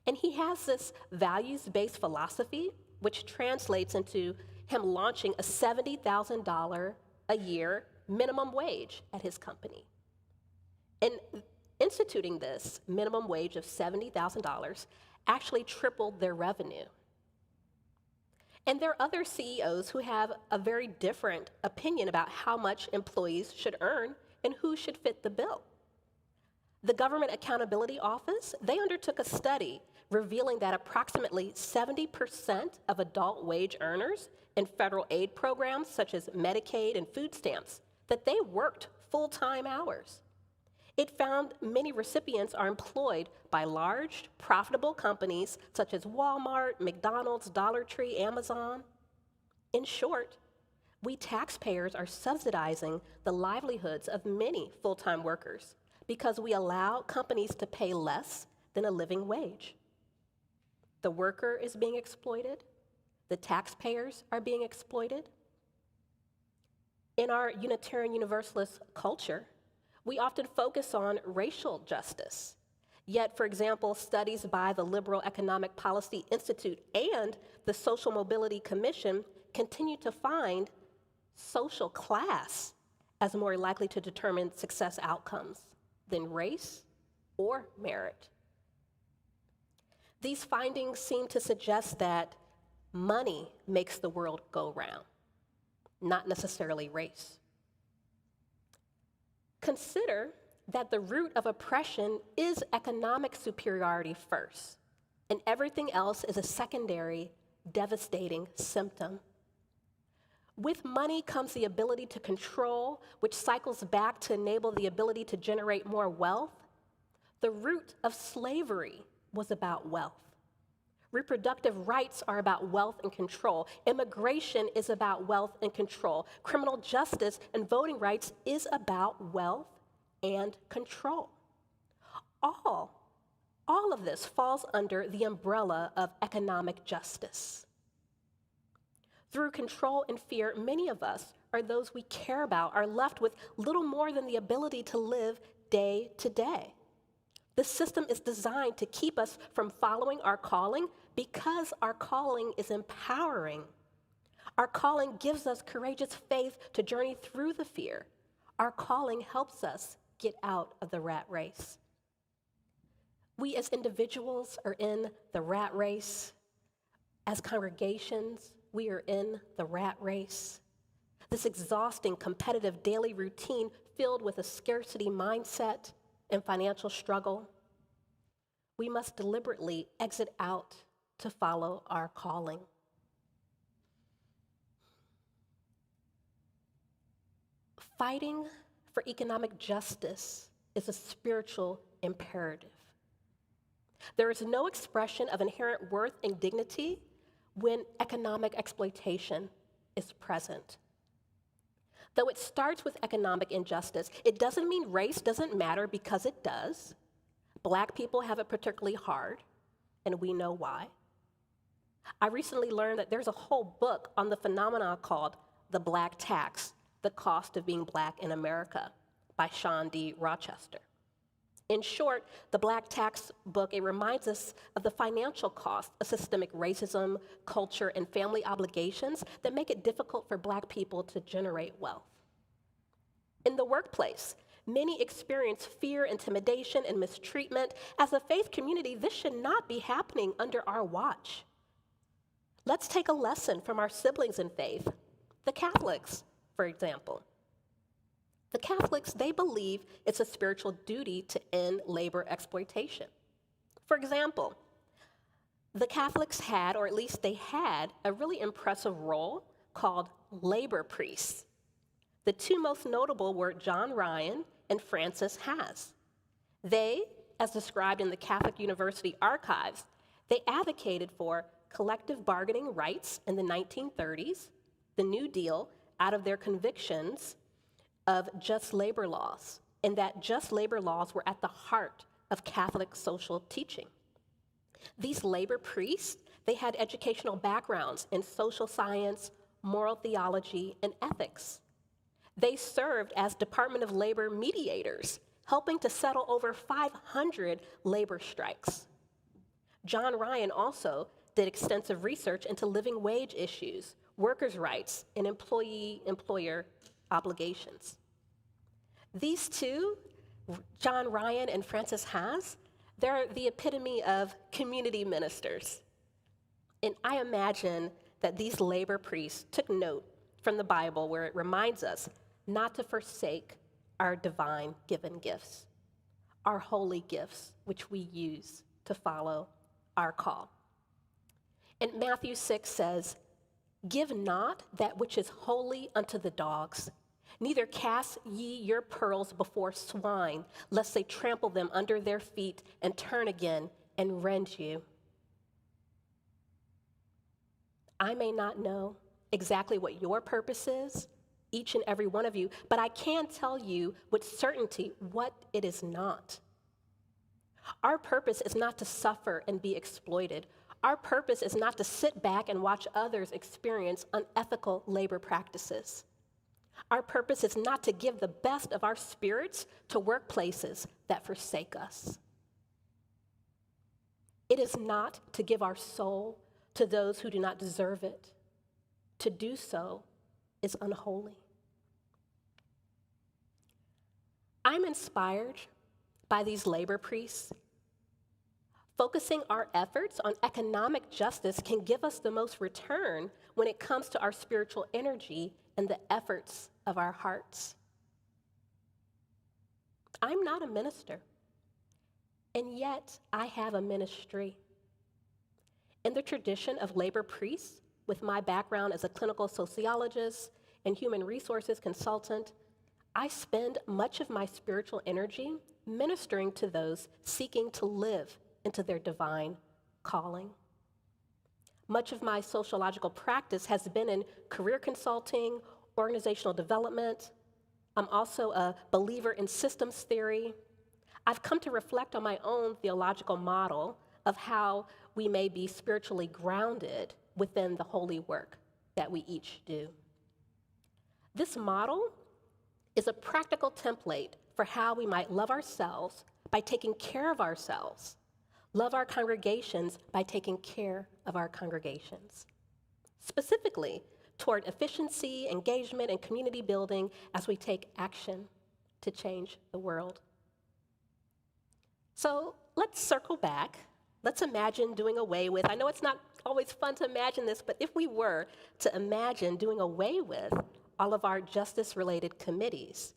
And he has this values-based philosophy, which translates into him launching a $70,000 a year minimum wage at his company. And instituting this minimum wage of $70,000 actually tripled their revenue. And there are other CEOs who have a very different opinion about how much employees should earn and who should fit the bill. The Government Accountability Office, they undertook a study revealing that approximately 70% of adult wage earners in federal aid programs such as Medicaid and food stamps, that they worked full-time hours. It found many recipients are employed by large, profitable companies such as Walmart, McDonald's, Dollar Tree, Amazon. In short, we taxpayers are subsidizing the livelihoods of many full-time workers because we allow companies to pay less than a living wage. The worker is being exploited. The taxpayers are being exploited. In our Unitarian Universalist culture, we often focus on racial justice. Yet, for example, studies by the Liberal Economic Policy Institute and the Social Mobility Commission continue to find social class as more likely to determine success outcomes than race or merit. These findings seem to suggest that money makes the world go round, not necessarily race. Consider that the root of oppression is economic superiority first, and everything else is a secondary, devastating symptom. With money comes the ability to control, which cycles back to enable the ability to generate more wealth. The root of slavery was about wealth. Reproductive rights are about wealth and control. Immigration is about wealth and control. Criminal justice and voting rights is about wealth and control. All of this falls under the umbrella of economic justice. Through control and fear, many of us, or those we care about, are left with little more than the ability to live day to day. The system is designed to keep us from following our calling because our calling is empowering. Our calling gives us courageous faith to journey through the fear. Our calling helps us get out of the rat race. We as individuals are in the rat race. As congregations, we are in the rat race. This exhausting, competitive daily routine filled with a scarcity mindset and financial struggle. We must deliberately exit out to follow our calling. Fighting for economic justice is a spiritual imperative. There is no expression of inherent worth and dignity when economic exploitation is present. Though it starts with economic injustice, it doesn't mean race doesn't matter, because it does. Black people have it particularly hard, and we know why. I recently learned that there's a whole book on the phenomenon called The Black Tax, The Cost of Being Black in America, by Sean D. Rochester. In short, the Black Tax book, it reminds us of the financial cost of systemic racism, culture, and family obligations that make it difficult for Black people to generate wealth. In the workplace, many experience fear, intimidation, and mistreatment. As a faith community, this should not be happening under our watch. Let's take a lesson from our siblings in faith, the Catholics, for example. The Catholics, they believe it's a spiritual duty to end labor exploitation. For example, the Catholics had, or at least they had, a really impressive role called labor priests. The two most notable were John Ryan and Francis Haas. They, as described in the Catholic University archives, they advocated for collective bargaining rights in the 1930s, the New Deal, out of their convictions of just labor laws, and that just labor laws were at the heart of Catholic social teaching. These labor priests, they had educational backgrounds in social science, moral theology, and ethics. They served as Department of Labor mediators, helping to settle over 500 labor strikes. John Ryan also did extensive research into living wage issues, workers' rights, and employee-employer obligations. These two, John Ryan and Francis Haas, they're the epitome of community ministers. And I imagine that these labor priests took note from the Bible where it reminds us not to forsake our divine given gifts, our holy gifts, which we use to follow our call. And Matthew 6 says, "Give not that which is holy unto the dogs, neither cast ye your pearls before swine, lest they trample them under their feet and turn again and rend you." I may not know exactly what your purpose is, each and every one of you, but I can tell you with certainty what it is not. Our purpose is not to suffer and be exploited. Our purpose is not to sit back and watch others experience unethical labor practices. Our purpose is not to give the best of our spirits to workplaces that forsake us. It is not to give our soul to those who do not deserve it. To do so is unholy. I'm inspired by these labor priests. Focusing our efforts on economic justice can give us the most return when it comes to our spiritual energy and the efforts of our hearts. I'm not a minister, and yet I have a ministry. In the tradition of labor priests, with my background as a clinical sociologist and human resources consultant, I spend much of my spiritual energy ministering to those seeking to live into their divine calling. Much of my sociological practice has been in career consulting, organizational development. I'm also a believer in systems theory. I've come to reflect on my own theological model of how we may be spiritually grounded within the holy work that we each do. This model is a practical template for how we might love ourselves by taking care of ourselves, love our congregations by taking care of our congregations, specifically toward efficiency, engagement, and community building as we take action to change the world. So let's circle back. Let's imagine doing away with, I know it's not always fun to imagine this, but if we were to imagine doing away with all of our justice-related committees,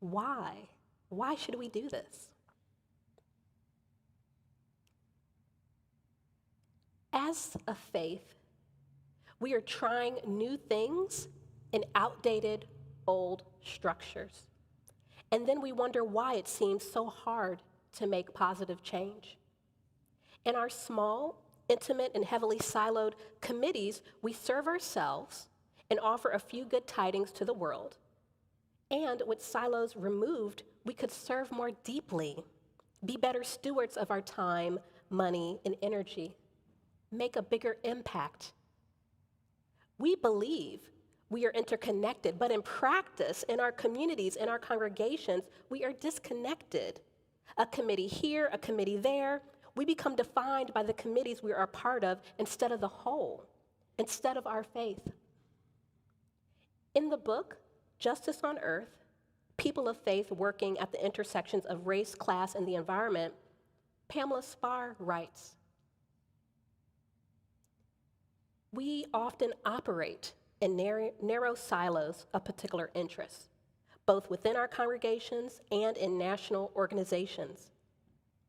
why? Why should we do this? As a faith, we are trying new things in outdated, old structures. And then we wonder why it seems so hard to make positive change. In our small, intimate, and heavily siloed committees, we serve ourselves and offer a few good tidings to the world. And with silos removed, we could serve more deeply, be better stewards of our time, money, and energy, make a bigger impact. We believe we are interconnected, but in practice, in our communities, in our congregations, we are disconnected A committee here, a committee there. We become defined by the committees we are a part of instead of the whole, instead of our faith. In the book, Justice on Earth, People of Faith Working at the Intersections of Race, Class, and the Environment, Pamela Spar writes, "We often operate in narrow silos of particular interests, both within our congregations and in national organizations.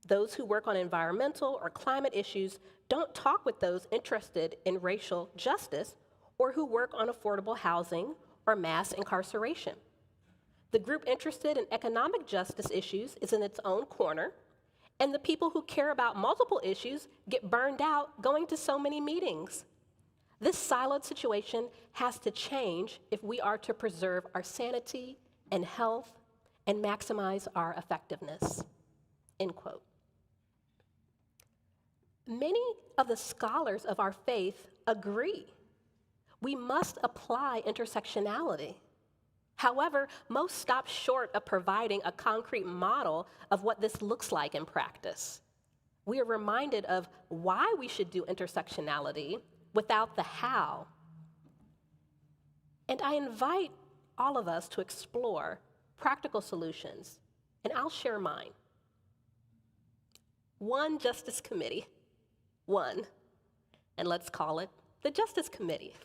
Those who work on environmental or climate issues don't talk with those interested in racial justice or who work on affordable housing or mass incarceration. The group interested in economic justice issues is in its own corner, and the people who care about multiple issues get burned out going to so many meetings. This siloed situation has to change if we are to preserve our sanity and health and maximize our effectiveness." End quote. Many of the scholars of our faith agree. We must apply intersectionality. However, most stop short of providing a concrete model of what this looks like in practice. We are reminded of why we should do intersectionality without the how. And I invite all of us to explore practical solutions, and I'll share mine. One Justice Committee, and let's call it the Justice Committee.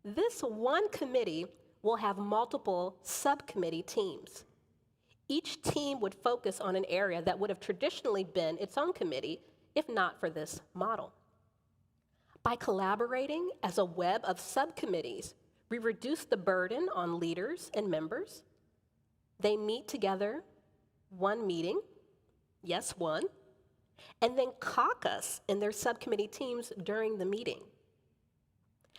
This one committee will have multiple subcommittee teams. Each team would focus on an area that would have traditionally been its own committee, if not for this model. By collaborating as a web of subcommittees, we reduce the burden on leaders and members. They meet together, one meeting, yes, one, and then caucus in their subcommittee teams during the meeting.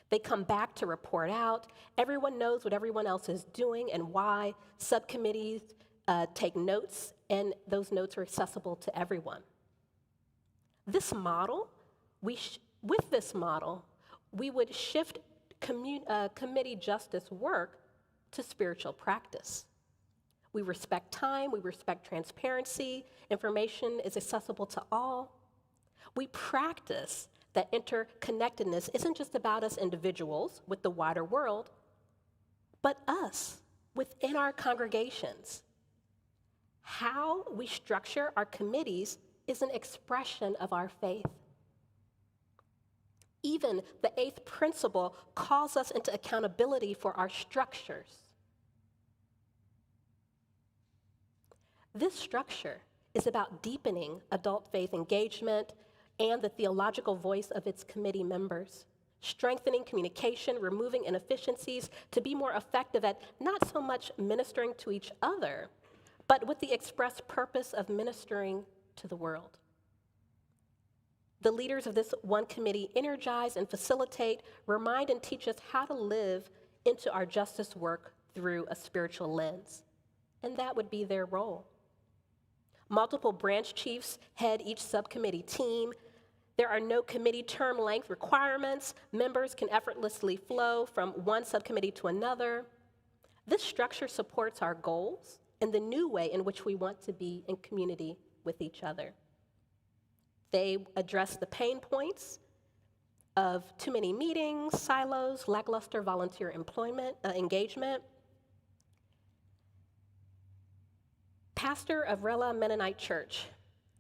They come back to report out. Everyone knows what everyone else is doing and why. Subcommittees take notes, and those notes are accessible to everyone. This model, with this model, we would shift committee justice work to spiritual practice. We respect time, we respect transparency, information is accessible to all. We practice that interconnectedness isn't just about us individuals with the wider world, but us within our congregations. How we structure our committees is an expression of our faith. Even the 8th principle calls us into accountability for our structures. This structure is about deepening adult faith engagement and the theological voice of its committee members, strengthening communication, removing inefficiencies to be more effective at not so much ministering to each other, but with the express purpose of ministering to the world. The leaders of this one committee energize and facilitate, remind and teach us how to live into our justice work through a spiritual lens, and that would be their role. Multiple branch chiefs head each subcommittee team. There are no committee term length requirements. Members can effortlessly flow from one subcommittee to another. This structure supports our goals and the new way in which we want to be in community with each other. They address the pain points of too many meetings, silos, lackluster volunteer engagement. Pastor of Rella Mennonite Church,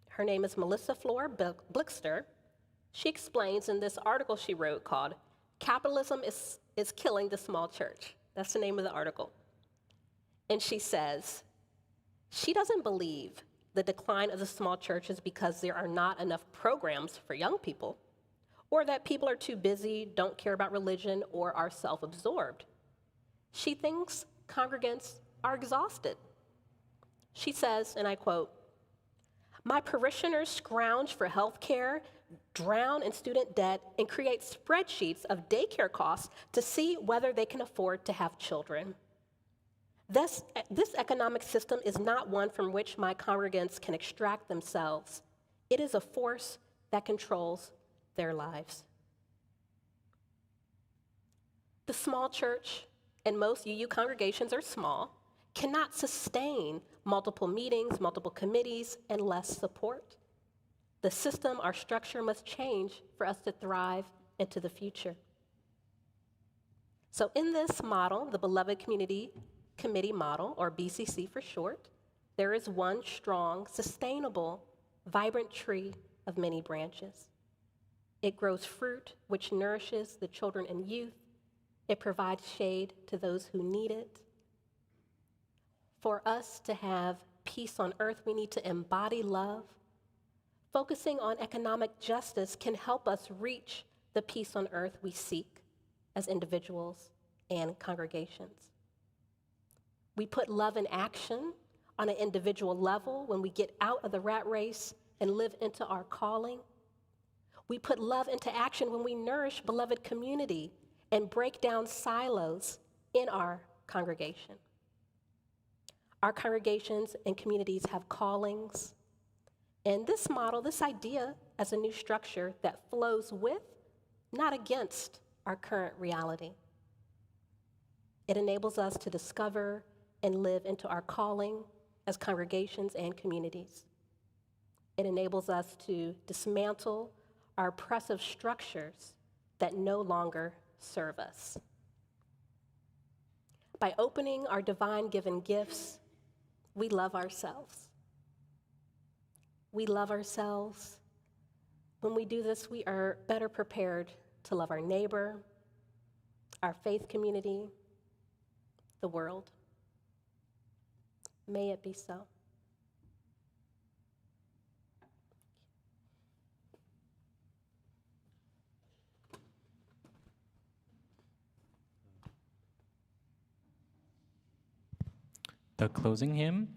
her name is Melissa Flora Blixter. She explains in this article she wrote called "Capitalism is Killing the Small Church." That's the name of the article. And she says, she doesn't believe the decline of the small church is because there are not enough programs for young people, or that people are too busy, don't care about religion, or are self-absorbed. She thinks congregants are exhausted. She says, and I quote, "My parishioners scrounge for health care, drown in student debt, and create spreadsheets of daycare costs to see whether they can afford to have children. This economic system is not one from which my congregants can extract themselves. It is a force that controls their lives." The small church, and most UU congregations are small, cannot sustain multiple meetings, multiple committees, and less support. The system, our structure must change for us to thrive into the future. So in this model, the Beloved Community Committee model, or BCC for short, there is one strong, sustainable, vibrant tree of many branches. It grows fruit, which nourishes the children and youth. It provides shade to those who need it. For us to have peace on earth, we need to embody love. Focusing on economic justice can help us reach the peace on earth we seek as individuals and congregations. We put love in action on an individual level when we get out of the rat race and live into our calling. We put love into action when we nourish beloved community and break down silos in our congregation. Our congregations and communities have callings, and this model, this idea as a new structure that flows with, not against, our current reality. It enables us to discover and live into our calling as congregations and communities. It enables us to dismantle our oppressive structures that no longer serve us. By opening our divine-given gifts, we love ourselves. We love ourselves. When we do this, we are better prepared to love our neighbor, our faith community, the world. May it be so. The closing hymn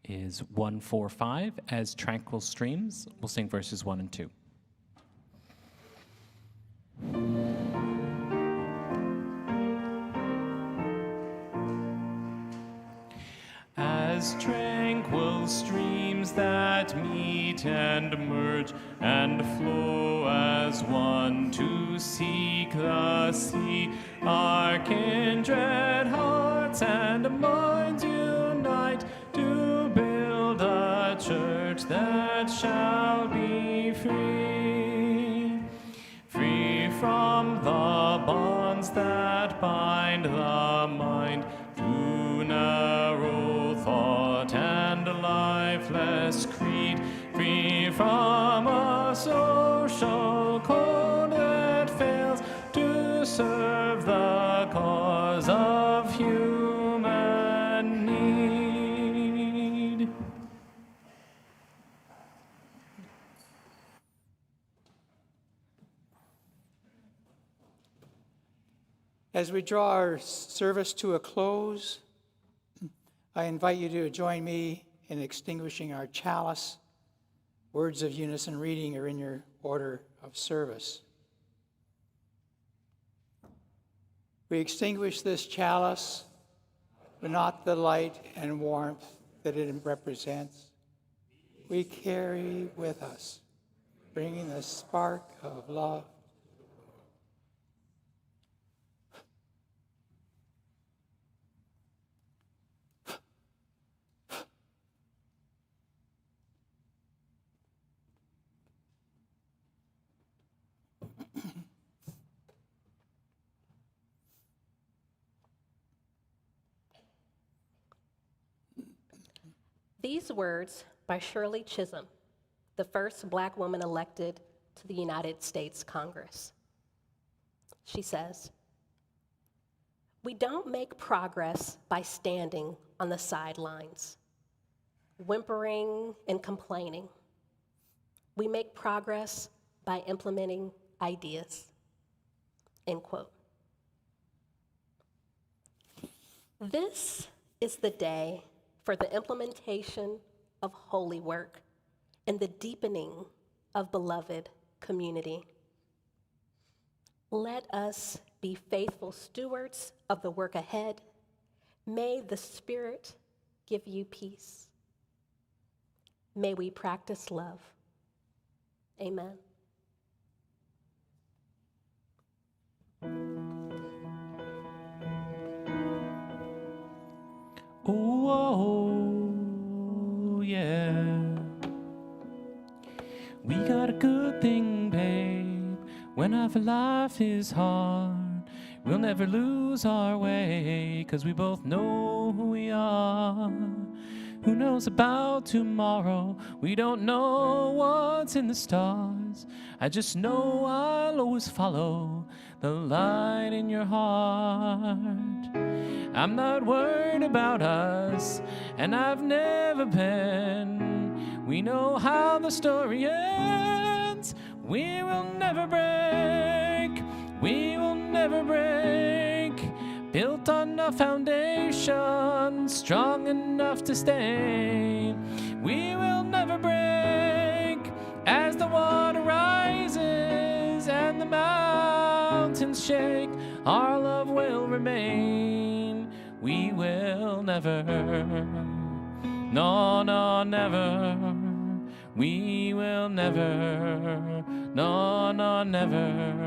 is 145, As Tranquil Streams. We'll sing verses 1 and 2. As tranquil streams that meet and merge and flow as one to seek the sea, our kindred hearts and minds unite to build a church that shall be free, free from the bonds that bind the mind to narrow thought and lifeless creed, free from a social code that fails to serve the cause of human need. As we draw our service to a close, I invite you to join me in extinguishing our chalice. Words of unison reading are in your order of service. We extinguish this chalice, but not the light and warmth that it represents. We carry with us, bringing the spark of love. These words by Shirley Chisholm, the first Black woman elected to the United States Congress. She says, "We don't make progress by standing on the sidelines, whimpering and complaining. We make progress by implementing ideas." End quote. This is the day for the implementation of holy work and the deepening of beloved community. Let us be faithful stewards of the work ahead. May the Spirit give you peace. May we practice love. Amen. Oh, We got a good thing, babe. Whenever life is hard, we'll never lose our way, 'cause we both know who we are. Who knows about tomorrow? We don't know what's in the stars. I just know I'll always follow the light in your heart. I'm not worried about us, and I've never been. We know how the story ends. We will never break. We will never break. Built on a foundation strong enough to stay. We will never break. As the water rises and the mountains shake, our love will remain. We will never, no, no, never. We will never, no, no, never.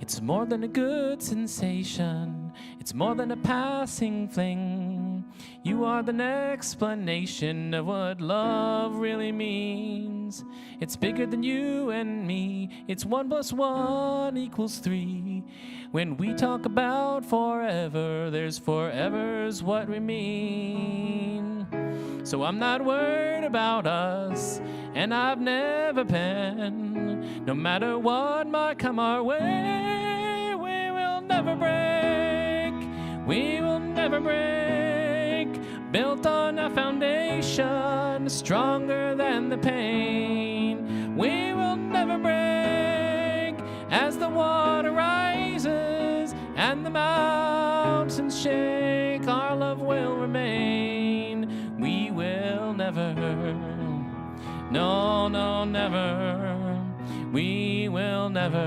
It's more than a good sensation. It's more than a passing fling. You are the explanation of what love really means. It's bigger than you and me. It's 1 + 1 = 3. When we talk about forever, there's forever's what we mean. So I'm not worried about us, and I've never been. No matter what might come our way, we will never break. We will never break. Built on a foundation stronger than the pain. We will never break. As the water rises and the mountains shake, our love will remain. We will never, no, no, never. We will never.